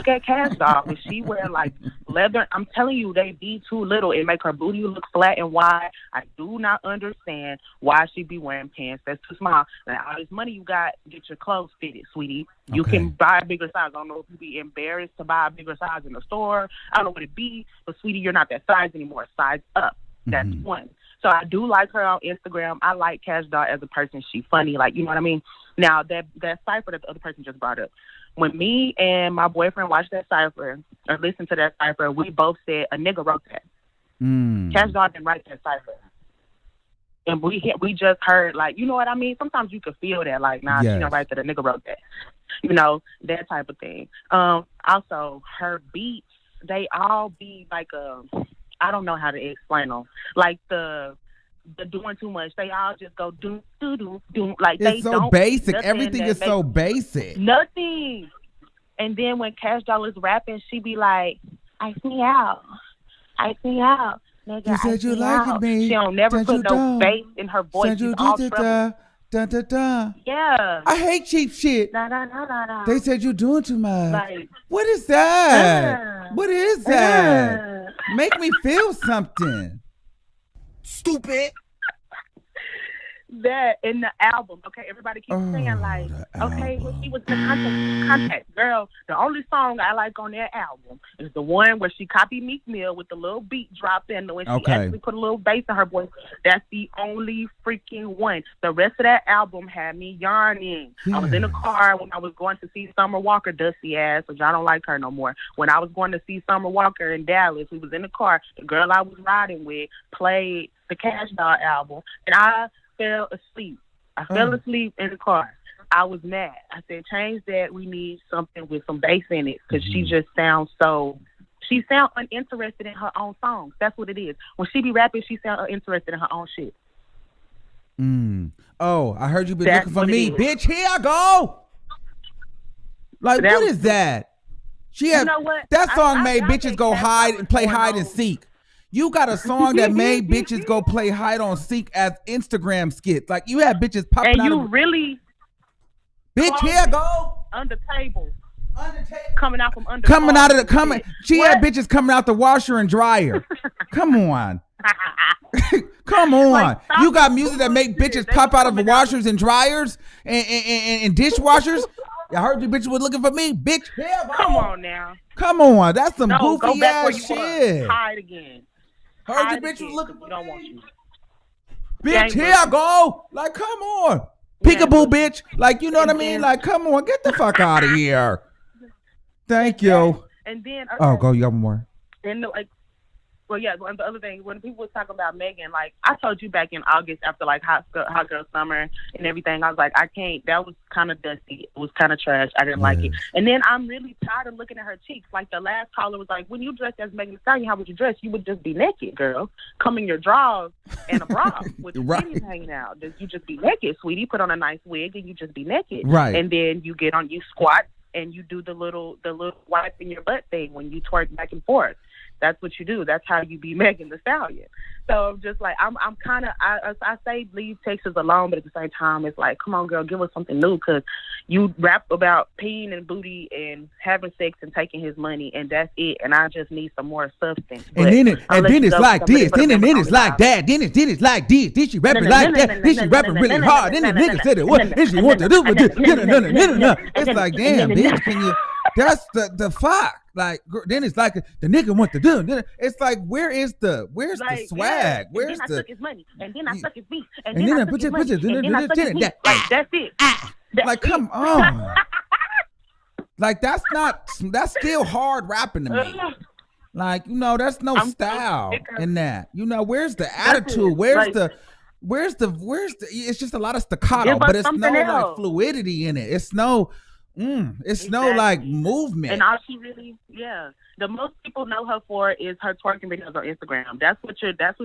at Cash Doll, if she wear like leather, I'm telling you, they be too little. It make her booty look flat and wide. I do not understand why she be wearing pants that's too small. Now all this money you got, get your clothes fitted, sweetie. Okay. You can buy a bigger size. I don't know if you be embarrassed to buy a bigger size in the store. I don't know what it be, but sweetie, you're not that size anymore. Size up. That's one. So I do like her on Instagram. I like Cash Doll as a person. She funny, like, you know what I mean? Now that cipher that the other person just brought up, when me and my boyfriend watched that cipher or listened to that cipher, we both said a nigga wrote that. Cash Doll didn't write that cipher. And we just heard, like, you know what I mean? Sometimes you can feel that, like, nah, she Yes. don't write that a nigga wrote that. That type of thing. Also, her beats, they all be like I don't know how to explain them. Like the doing too much, they all just go do do do do. Like It's they so don't basic. nothing Everything that is so basic. nothing. And then when Cash Doll is rapping, she be like, "Ice me out, ice me out, nigga." You said ice you me liked out. me. She don't never Said put you no don't. bass in her voice. Said you She's all da treble. da da da. Yeah. I hate cheap shit. Nah, nah, nah, nah, nah. They said you're doing too much. Like, What is that? What is that? Make me feel something. Stupid. that in the album, okay, everybody keeps saying like, okay, well, she was in the contact. Girl, the only song I like on that album is the one where she copied Meek Mill with the little beat dropped in when she actually put a little bass in her voice. That's the only freaking one. The rest of that album had me yarning. I was in the car when I was going to see Summer Walker, dusty ass, which I don't like her no more. When I was going to see Summer Walker in Dallas, we was in the car. The girl I was riding with played the Kash Doll album, and I fell asleep. I fell asleep in the car. I was mad. I said, change that. We need something with some bass in it, because she just sounds she sounds uninterested in her own songs. That's what it is. When she be rapping, she sounds uninterested in her own shit. Oh, I heard you been looking for me. Bitch, here I go. Like, what is that? She had, you know what? That song made bitches go hide and play hide and seek. You got a song that made bitches go play hide on seek as Instagram skits. Like, you had bitches popping out of... really... Bitch, here go. Under table. Coming out from under. Coming out of the... She had bitches coming out the washer and dryer. Come on. Come on. Like, you got music that make bitches pop out of the washers and dryers and dishwashers? I heard you bitches was looking for me. Bitch, here go. Come on now. Come on. That's some go goofy back ass shit. Hide again. Heard you bitch was looking for don't want you. Bitch, here I go. Like, come on. Peekaboo, bitch. Like, you know what I mean? Like, come on. Get the fuck out of here. Thank you. And then... Oh, go. You got one more. And, like... Well, yeah, the other thing, when people was talking about Megan, like, I told you back in August after, like, Hot Girl Summer and everything, I was like, I can't, that was kind of dusty. It was kind of trash. I didn't like it. And then I'm really tired of looking at her cheeks. Like, the last caller was like, when you dressed as Megan Thee Stallion, how would you dress? You would just be naked, girl. Come in your drawers and a bra with your titties hanging out. You just be naked, sweetie. Put on a nice wig and you just be naked. Right. And then you get on, you squat and you do the little wipe in your butt thing when you twerk back and forth. That's what you do. That's how you be Megan Thee Stallion. So I'm just like, I'm kind of, I say leave Texas alone, but at the same time, it's like, come on, girl, give us something new, because you rap about peeing and booty and having sex and taking his money, and that's it. And I just need some more substance. And then it's like this. Then it's like that. Then it's like this. Then she rapping like that. Then she rapping really hard. Then the nigga said it. What? Then she want to do it. It's like, damn, bitch, can you? That's the fuck. Like, then it's like the nigga want to do. Then it's like, where's the swag? Where's I the? took his money, and then I took his beat, and then then I I took his money, and then I took his beat. Like, that's it. Like, come on. Like, that's still hard rapping to me. Like, you know, that's no style in that. You know, where's the attitude? Where's the it's just a lot of staccato, but it's no like fluidity in it. It's no no like movement. And all she really, the most people know her for is her twerking videos on Instagram. That's what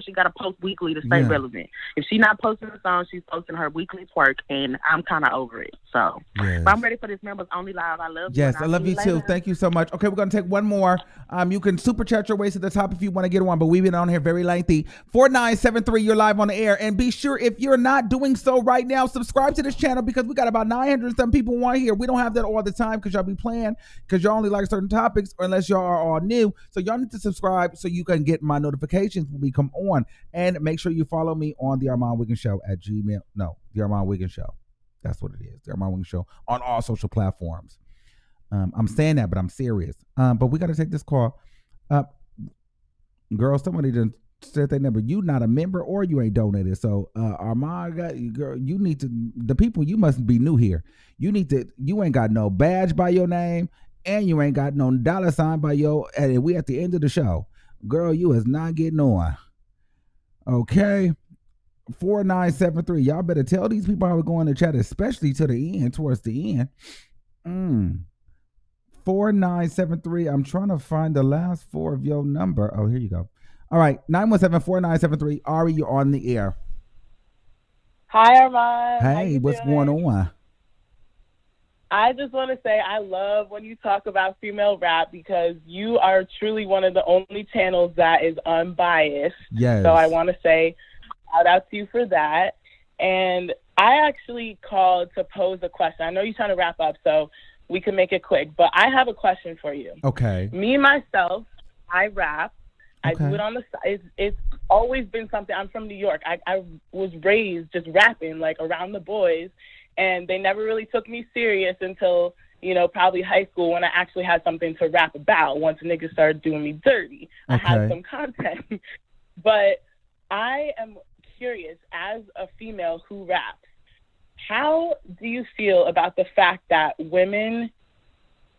she got to post weekly to stay relevant. If she's not posting a song, she's posting her weekly twerk, and I'm kind of over it. So but I'm ready for this Members Only Live. I love you. Yes, I love you too. Thank you so much. Okay, we're gonna take one more. You can super chat your ways to the top if you want to get one, but we've been on here very lengthy. 4973, you're live on the air, and be sure, if you're not doing so right now, subscribe to this channel, because we got about 900 some people on here. We don't have that all the time because y'all be playing, because y'all only like certain topics, or unless y'all are all new. So y'all need to subscribe so you can get my notifications when we come on, and make sure you follow me on the Armon Wiggins Show at Gmail. No, the Armon Wiggins Show. That's what it is. The Armon Wiggins Show on all social platforms. I'm saying that, but I'm serious. But we got to take this call. Girl, somebody just said their number. You not a member or you ain't donated. So Armon, girl, you need to, the people, you must be new here. You ain't got no badge by your name, and you ain't got no $ by your, and we at the end of the show. Girl, you is not getting on. Okay? 4973. Y'all better tell these people how we're going to chat, especially to the end, towards the end. 4973. I'm trying to find the last four of your number. Oh, here you go. All right, 917-4973. Ari, you're on the air. Hi, Armon. Hey, what's going on? I just want to say I love when you talk about female rap because you are truly one of the only channels that is unbiased. Yes. So I want to say shout out to you for that. And I actually called to pose a question. I know you're trying to wrap up, so we can make it quick. But I have a question for you. Okay. Me, myself, I rap. I Okay. do it on the side. It's always been something. I'm from New York. I was raised just rapping, like, around the boys. And they never really took me serious until, probably high school when I actually had something to rap about. Once niggas started doing me dirty, I had some content. But I am curious, as a female who raps, how do you feel about the fact that women,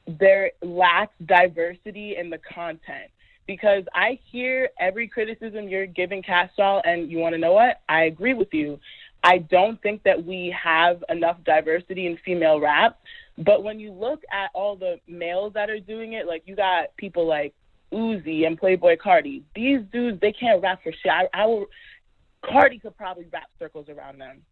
there lacks diversity in the content? Because I hear every criticism you're giving, Kash, and you want to know what? I agree with you. I don't think that we have enough diversity in female rap. But when you look at all the males that are doing it, like you got people like Uzi and Playboy Cardi. These dudes, they can't rap for shit. Cardi could probably rap circles around them.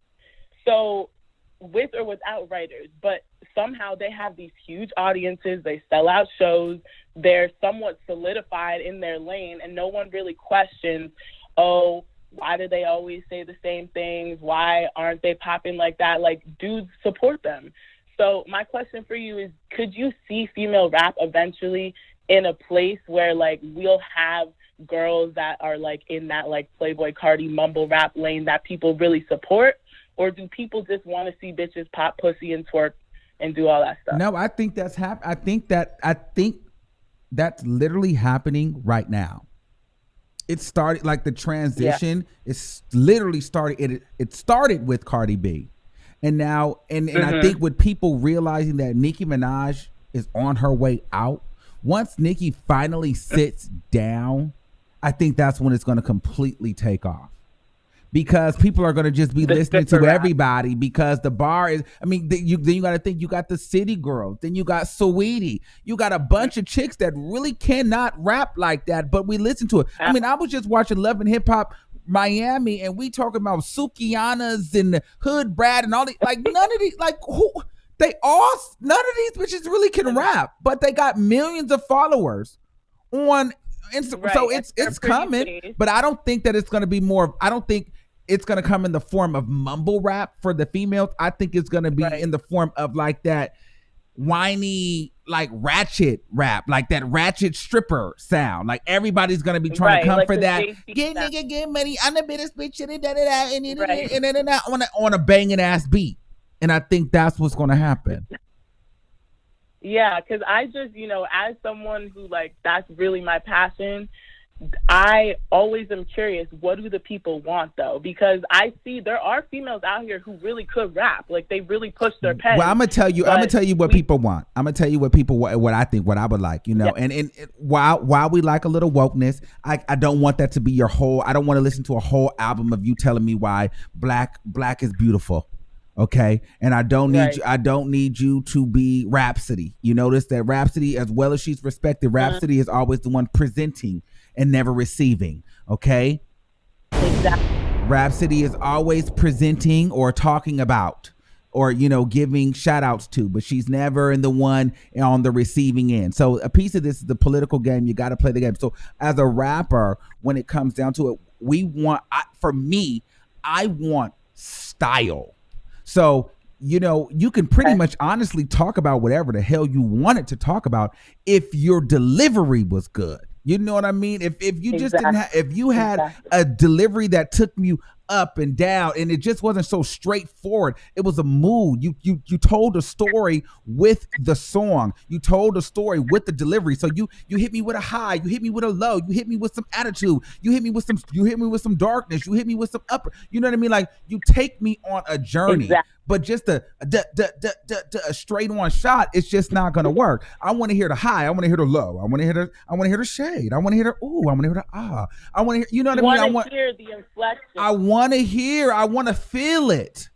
So with or without writers, but somehow they have these huge audiences. They sell out shows. They're somewhat solidified in their lane, and no one really questions, why do they always say the same things? Why aren't they popping like that? Like, dudes support them. So my question for you is, could you see female rap eventually in a place where, like, we'll have girls that are, like, in that, like, Playboy Cardi mumble rap lane that people really support? Or do people just want to see bitches pop pussy and twerk and do all that stuff? No, I think that's I think that's literally happening right now. It started, like, the transition. Yeah. It's literally started. It started with Cardi B, and now and I think with people realizing that Nicki Minaj is on her way out. Once Nicki finally sits down, I think that's when it's going to completely take off. Because people are going to just be listening to everybody because the bar is, then you got to think, you got the City Girls, then you got Saweetie, you got a bunch of chicks that really cannot rap like that, but we listen to it. I was just watching Love and Hip Hop Miami, and we talking about Sukianas and Hood Brad and all these, like, none of these, like, none of these bitches really can rap, but they got millions of followers on Instagram. Right. So it's coming, but I don't think that it's going to be more, I don't think it's going to come in the form of mumble rap for the females. I think it's going to be in the form of, like, that whiny, like, ratchet rap, like that ratchet stripper sound. Like, everybody's going to be trying to come for that. Get nigga, get money. I'm the biggest bitch. On a banging ass beat. And I think that's what's going to happen. Yeah, because I just, as someone who, like, that's really my passion, I always am curious, what do the people want, though? Because I see there are females out here who really could rap. Like, they really push their pen. Well, I'm going to tell you what people want. I'm going to tell you what I think, what I would like, Yeah. And while we like a little wokeness, I don't want that to be your whole, I don't want to listen to a whole album of you telling me why black is beautiful. Okay, and I don't need you to be Rhapsody. You notice that Rhapsody, as well as she's respected, Rhapsody is always the one presenting and never receiving. Okay, exactly. Rhapsody is always presenting or talking about or giving shout outs to, but she's never in the one on the receiving end. So a piece of this is the political game. You got to play the game. So as a rapper, when it comes down to it, I want style. So, you can pretty much honestly talk about whatever the hell you wanted to talk about if your delivery was good. You know what I mean? If you just didn't have, if you had a delivery that took you up and down and it just wasn't so straightforward, it was a mood. You told a story with the song. You told a story with the delivery. So you hit me with a high, you hit me with a low, you hit me with some attitude, you hit me with some darkness, you hit me with some upper. You know what I mean? Like, you take me on a journey. Exactly. But just a straight on shot, it's just not gonna work. I want to hear the high. I want to hear the low. I want to hear the shade. I want to hear the ooh. I want to hear the ah. I want to hear. You know what I mean? I want to hear the inflection. I want want to hear. I want to feel it.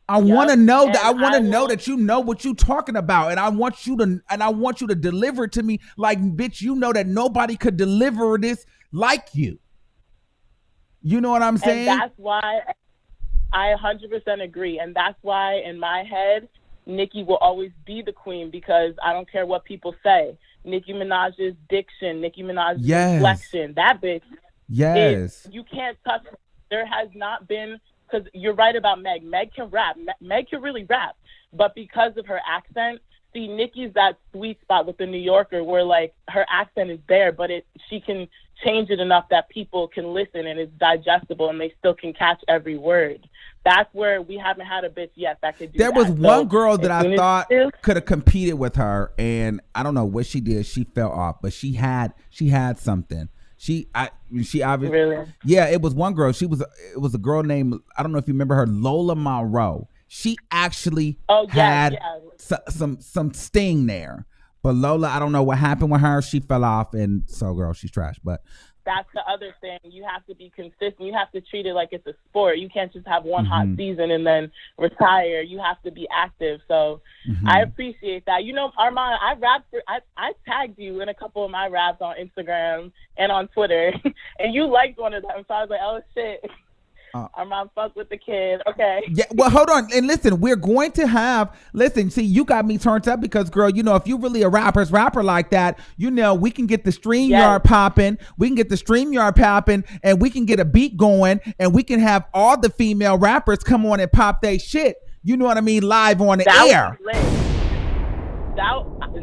I want to know that. I want to know that you know what you're talking about, and I want you to deliver it to me like, bitch, you know that nobody could deliver this like you. You know what I'm saying? And that's why I 100% agree, and that's why in my head, Nicki will always be the queen, because I don't care what people say. Nicki Minaj's diction, Nicki Minaj's inflection, that bitch. Yes. You can't touch her. There has not been. Because you're right about Meg. Meg can rap. Meg can really rap. But because of her accent, see, Nicki's that sweet spot with the New Yorker where, like, her accent is there, but she can change it enough that people can listen and it's digestible and they still can catch every word. That's where we haven't had a bitch yet that could do that. There was one girl that I thought could have competed with her, and I don't know what she did. She fell off, but she had something. She obviously, really? Yeah, it was one girl. It was a girl named, I don't know if you remember her, Lola Monroe. She actually had some sting there. But Lola, I don't know what happened with her. She fell off, and so girl, she's trash. But that's the other thing. You have to be consistent. You have to treat it like it's a sport. You can't just have one hot season and then retire. You have to be active. So I appreciate that. You know, Armon, I tagged you in a couple of my raps on Instagram and on Twitter, and you liked one of them. So I was like, oh shit. Armon, fuck with the kid. Okay. Yeah, well, hold on. And listen, we're going to have, see, you got me turned up because, girl, you know, if you really a rapper like that, you know, we can get the StreamYard popping. We can get the StreamYard popping, and we can get a beat going, and we can have all the female rappers come on and pop their shit. You know what I mean? Live on the air.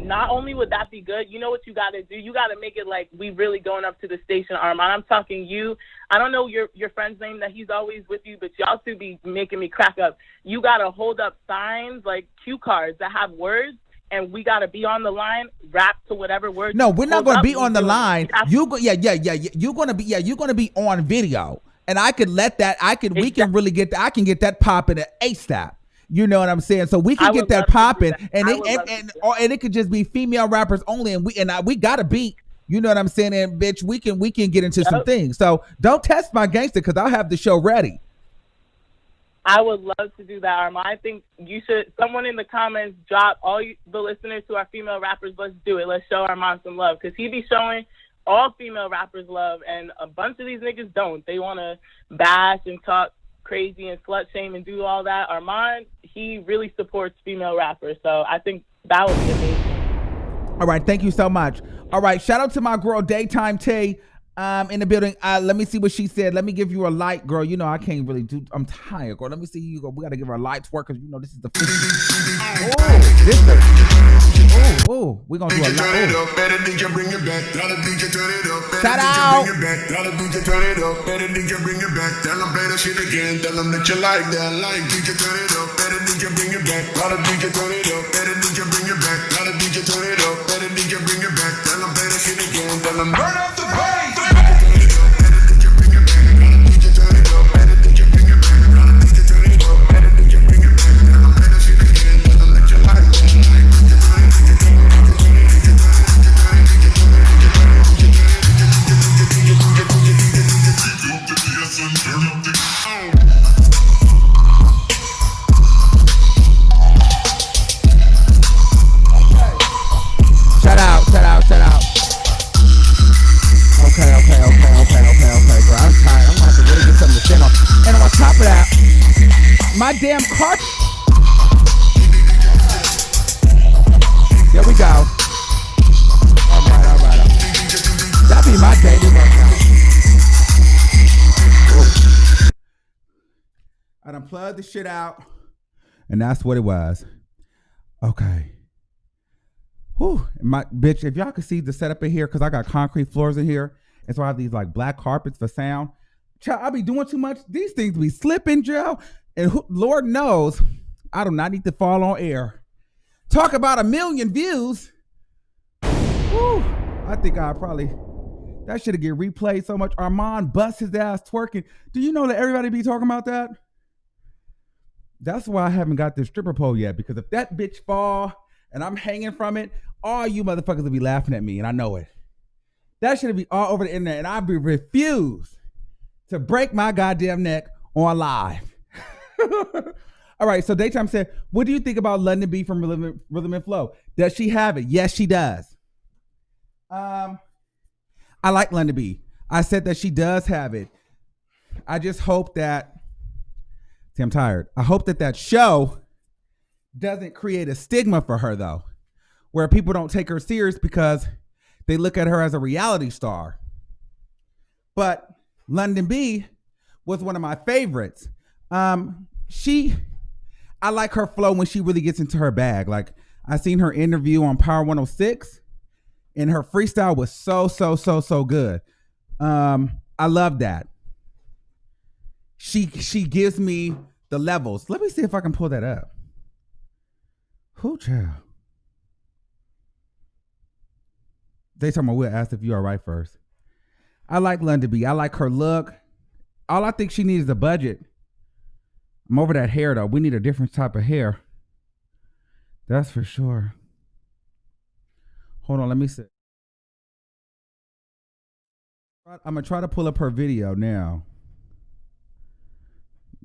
Not only would that be good, you know what you got to do? You got to make it like we really going up to the station, Armon. I'm talking you. I don't know your friend's name that he's always with you, but y'all two be making me crack up. You got to hold up signs like cue cards that have words, and we got to be on the line, rap to whatever words. No, we're not going to be on the line. You're going to be on video, and I could let that. We can really get that. I can get that popping at ASAP. You know what I'm saying? So we can get that popping, and it could just be female rappers only, and we got a beat. You know what I'm saying? And bitch, we can get into some things. So don't test my gangster, because I'll have the show ready. I would love to do that, Armon. I think you should. Someone in the comments drop all the listeners who are female rappers. Let's do it. Let's show Armon some love, because he be showing all female rappers love, and a bunch of these niggas don't. They want to bash and talk crazy and slut shame and do all that. Armon, he really supports female rappers, so I think that would be amazing. All right, thank you so much. All right, shout out to my girl Daytime Tay in the building. Let me see what she said. Let me give you a light, girl. You know I can't really do. I'm tired, girl. Let me see you go. We got to give her a light twerk, because you know this is the. Oh, we're gonna do a light. Shout out. Tell them that you like that, like DJ turn it up, better DJ bring it back, gotta DJ turn it up, better DJ bring it back, gotta DJ turn it up, better DJ bring it back, tell them better shit again, tell them burn up the bass. My damn car. There we go. All right. That'd be my day. I done plugged the shit out, and that's what it was. Okay. Whew. My bitch, if y'all could see the setup in here, because I got concrete floors in here, and so I have these like black carpets for sound. Child, I be doing too much. These things be slipping, Joe. And Lord knows, I do not need to fall on air. Talk about 1 million views. Whew, I think that should get replayed so much. Armon bust his ass twerking. Do you know that everybody be talking about that? That's why I haven't got this stripper pole yet, because if that bitch fall and I'm hanging from it, all you motherfuckers will be laughing at me, and I know it. That should be all over the internet, and I'll be refused to break my goddamn neck on live. All right, so Daytime said, what do you think about London B from Rhythm and Flow? Does she have it? Yes, she does. I like London B. I said that she does have it. I just hope that, see, I'm tired. I hope that show doesn't create a stigma for her, though, where people don't take her serious because they look at her as a reality star. But London B was one of my favorites. I like her flow when she really gets into her bag. Like, I seen her interview on Power 106, and her freestyle was so good. I love that. She gives me the levels. Let me see if I can pull that up. Who child? They talking about we'll ask if you all right first. I like London B. I like her look. All I think she needs is a budget. I'm over that hair though. We need a different type of hair. That's for sure. Hold on, let me see. I'm gonna try to pull up her video now.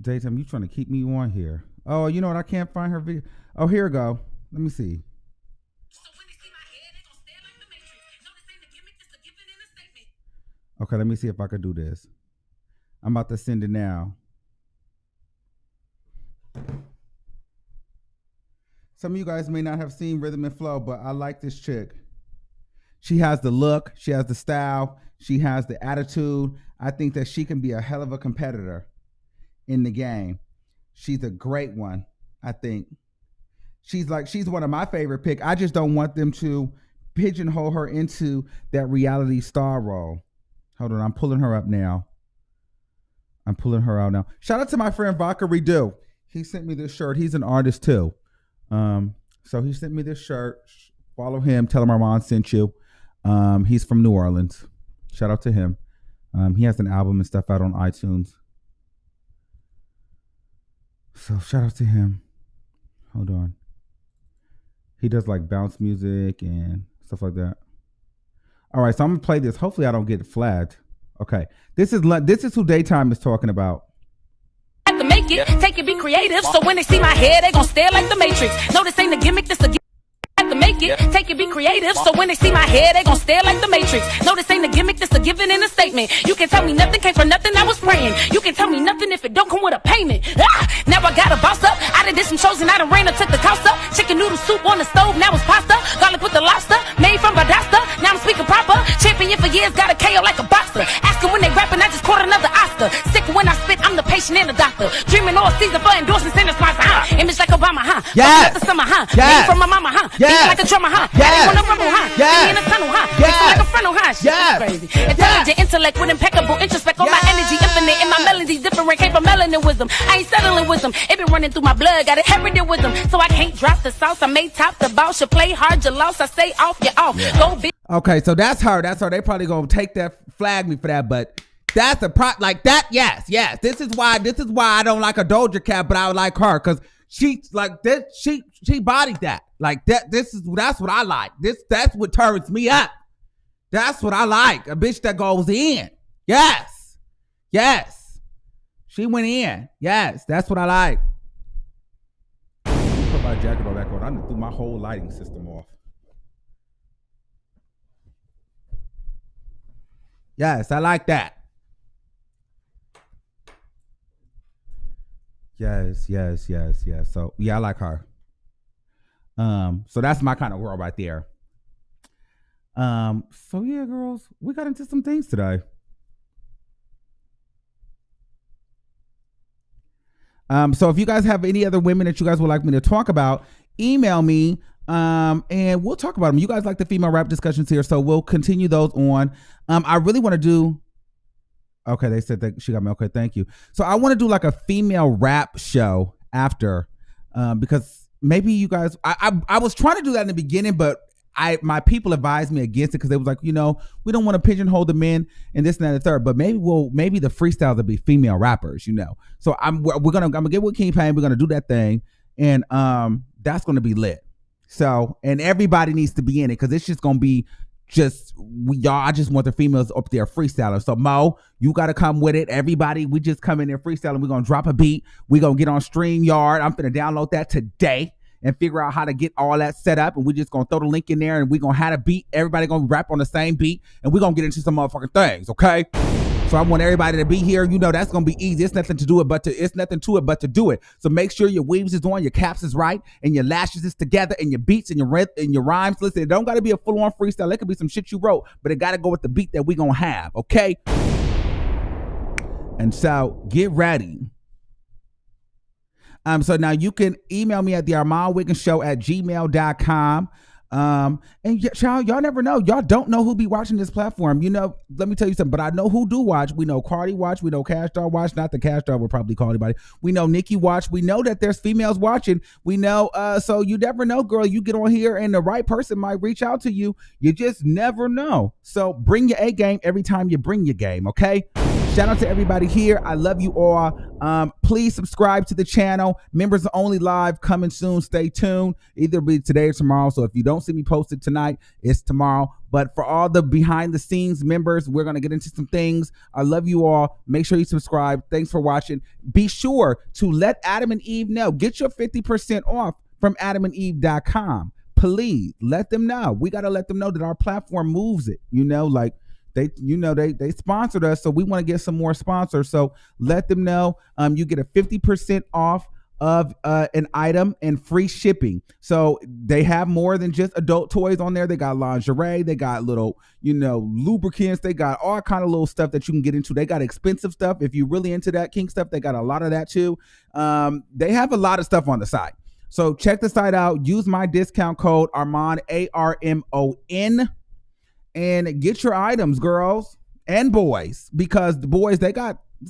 Daytime, you trying to keep me on here? Oh, you know what? I can't find her video. Oh, here we go. Let me see. Okay, let me see if I could do this. I'm about to send it now. Some of you guys may not have seen Rhythm and Flow, but I like this chick. She has the look, she has the style, she has the attitude. I think that she can be a hell of a competitor in the game. She's a great one, I think. She's one of my favorite picks. I just don't want them to pigeonhole her into that reality star role. Hold on, I'm pulling her up now. I'm pulling her out now. Shout out to my friend Vodka Redo. He sent me this shirt. He's an artist too. So he sent me this shirt. Follow him. Tell him Armon sent you. He's from New Orleans. Shout out to him. He has an album and stuff out on iTunes. So shout out to him. Hold on. He does like bounce music and stuff like that. All right, so I'm gonna play this. Hopefully I don't get flagged. Okay. This is who Daytime is talking about. Have to make it, take it, be creative. So when they see my hair, they gon' stare like the Matrix. No, this ain't a gimmick, this a gimmick. Have to make it, take it, be creative. So when they see my hair, they gon' stare like the Matrix. No, this ain't a gimmick, this a given in a statement. You can tell me nothing came from nothing, I was praying. You can tell me nothing if it don't come with a payment. Now I got a boss up. I done did some shows and I done ran and took the cost up. Chicken noodle soup on the stove, now it's pasta. Garlic with the lobster, made from Valdosta. Now I'm speaking proper. Champion for years, got a KO like a boxer. Asking when they rapping, I just caught another Oscar. Sick when I spit, I'm the patient and the doctor. Dreaming all season for endorsements and a sponsor, huh? Image like Obama, huh? Yes. The summer, huh? Yes. From my mama, huh? Yes. Like a drummer, huh? Yes. On a rumble, huh? Yes. In a tunnel, huh? Yes. Like a frontal, huh? Shit, Yes. crazy. Intelligent intellect with impeccable introspect. All my energy infinite and my melodies different. Came from melanin wisdom. I ain't settling wisdom. It been running through my blood. Got inherited wisdom. So I can't drop the sauce. I may top the ball. Should play hard, you lost. I say off, you off. Yeah. Go big. Okay, so that's her. They probably gonna take that, flag me for that, but that's a like that. Yes. This is why I don't like a Doja Cat, but I would like her because she like this. She bodied that like that. That's what I like. That's what turns me up. That's what I like. A bitch that goes in. Yes. She went in. Yes, that's what I like. Put my jacket on back on. I done threw my whole lighting system off. Yes, I like that. Yes. So yeah, I like her. So that's my kind of girl right there. So yeah, girls, we got into some things today. So if you guys have any other women that you guys would like me to talk about, email me. And we'll talk about them. You guys like the female rap discussions here, so we'll continue those on. I really want to do. Okay, they said that she got me. Okay, thank you. So I want to do like a female rap show after, because maybe you guys. I was trying to do that in the beginning, but my people advised me against it because they was like, we don't want to pigeonhole the men and this and that and the third, but maybe the freestyles will be female rappers, So I'm gonna get with King Payne. We're gonna do that thing, and that's gonna be lit. So, and everybody needs to be in it because it's just gonna be I just want the females up there freestyling. So Mo, you got to come with it. Everybody, we just come in there freestyling. We're going to drop a beat. We're going to get on StreamYard. I'm finna download that today and figure out how to get all that set up. And we're just going to throw the link in there and we're going to have a beat. Everybody going to rap on the same beat and we're going to get into some motherfucking things, okay? So I want everybody to be here. You know that's gonna be easy. It's nothing to it but to do it. So make sure your weaves is on, your caps is right, and your lashes is together, and your beats and your rhymes. Listen, it don't gotta be a full-on freestyle. It could be some shit you wrote, but it gotta go with the beat that we gonna have, okay? And so get ready. So now you can email me at the ArmonWiggins@gmail.com. And y'all never know. Y'all don't know who be watching this platform. You know, let me tell you something, but I know who do watch. We know Cardi watch. We know Kash Doll watch. Not the Kash Doll would probably call anybody. We know Nikki watch. We know that there's females watching. We know, so you never know, girl. You get on here and the right person might reach out to you. You just never know. So bring your A game every time you bring your game, okay? Shout out to everybody here. I love you all. Please subscribe to the channel. Members only live coming soon. Stay tuned. Either be today or tomorrow. So if you don't see me posted tonight, it's tomorrow. But for all the behind the scenes members, we're going to get into some things. I love you all. Make sure you subscribe. Thanks for watching. Be sure to let Adam and Eve know. Get your 50% off from adamandeve.com. Please let them know. We got to let them know that our platform moves it. You know, like, they sponsored us, so we want to get some more sponsors. So let them know. You get a 50% off of an item and free shipping. So they have more than just adult toys on there. They got lingerie, they got little, lubricants, they got all kind of little stuff that you can get into. They got expensive stuff. If you're really into that kink stuff, they got a lot of that too. They have a lot of stuff on the site. So check the site out. Use my discount code Armon, ARMON. And get your items, girls and boys, because the boys,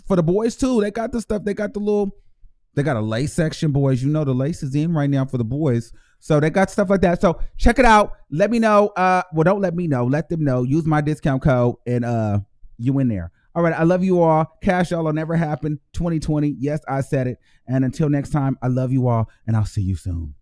for the boys too, they got the stuff, they got a lace section, boys. You know the lace is in right now for the boys. So they got stuff like that. So check it out. Let me know. Don't let me know. Let them know. Use my discount code and you in there. All right. I love you all. Cash y'all will never happen. 2020. Yes, I said it. And until next time, I love you all and I'll see you soon.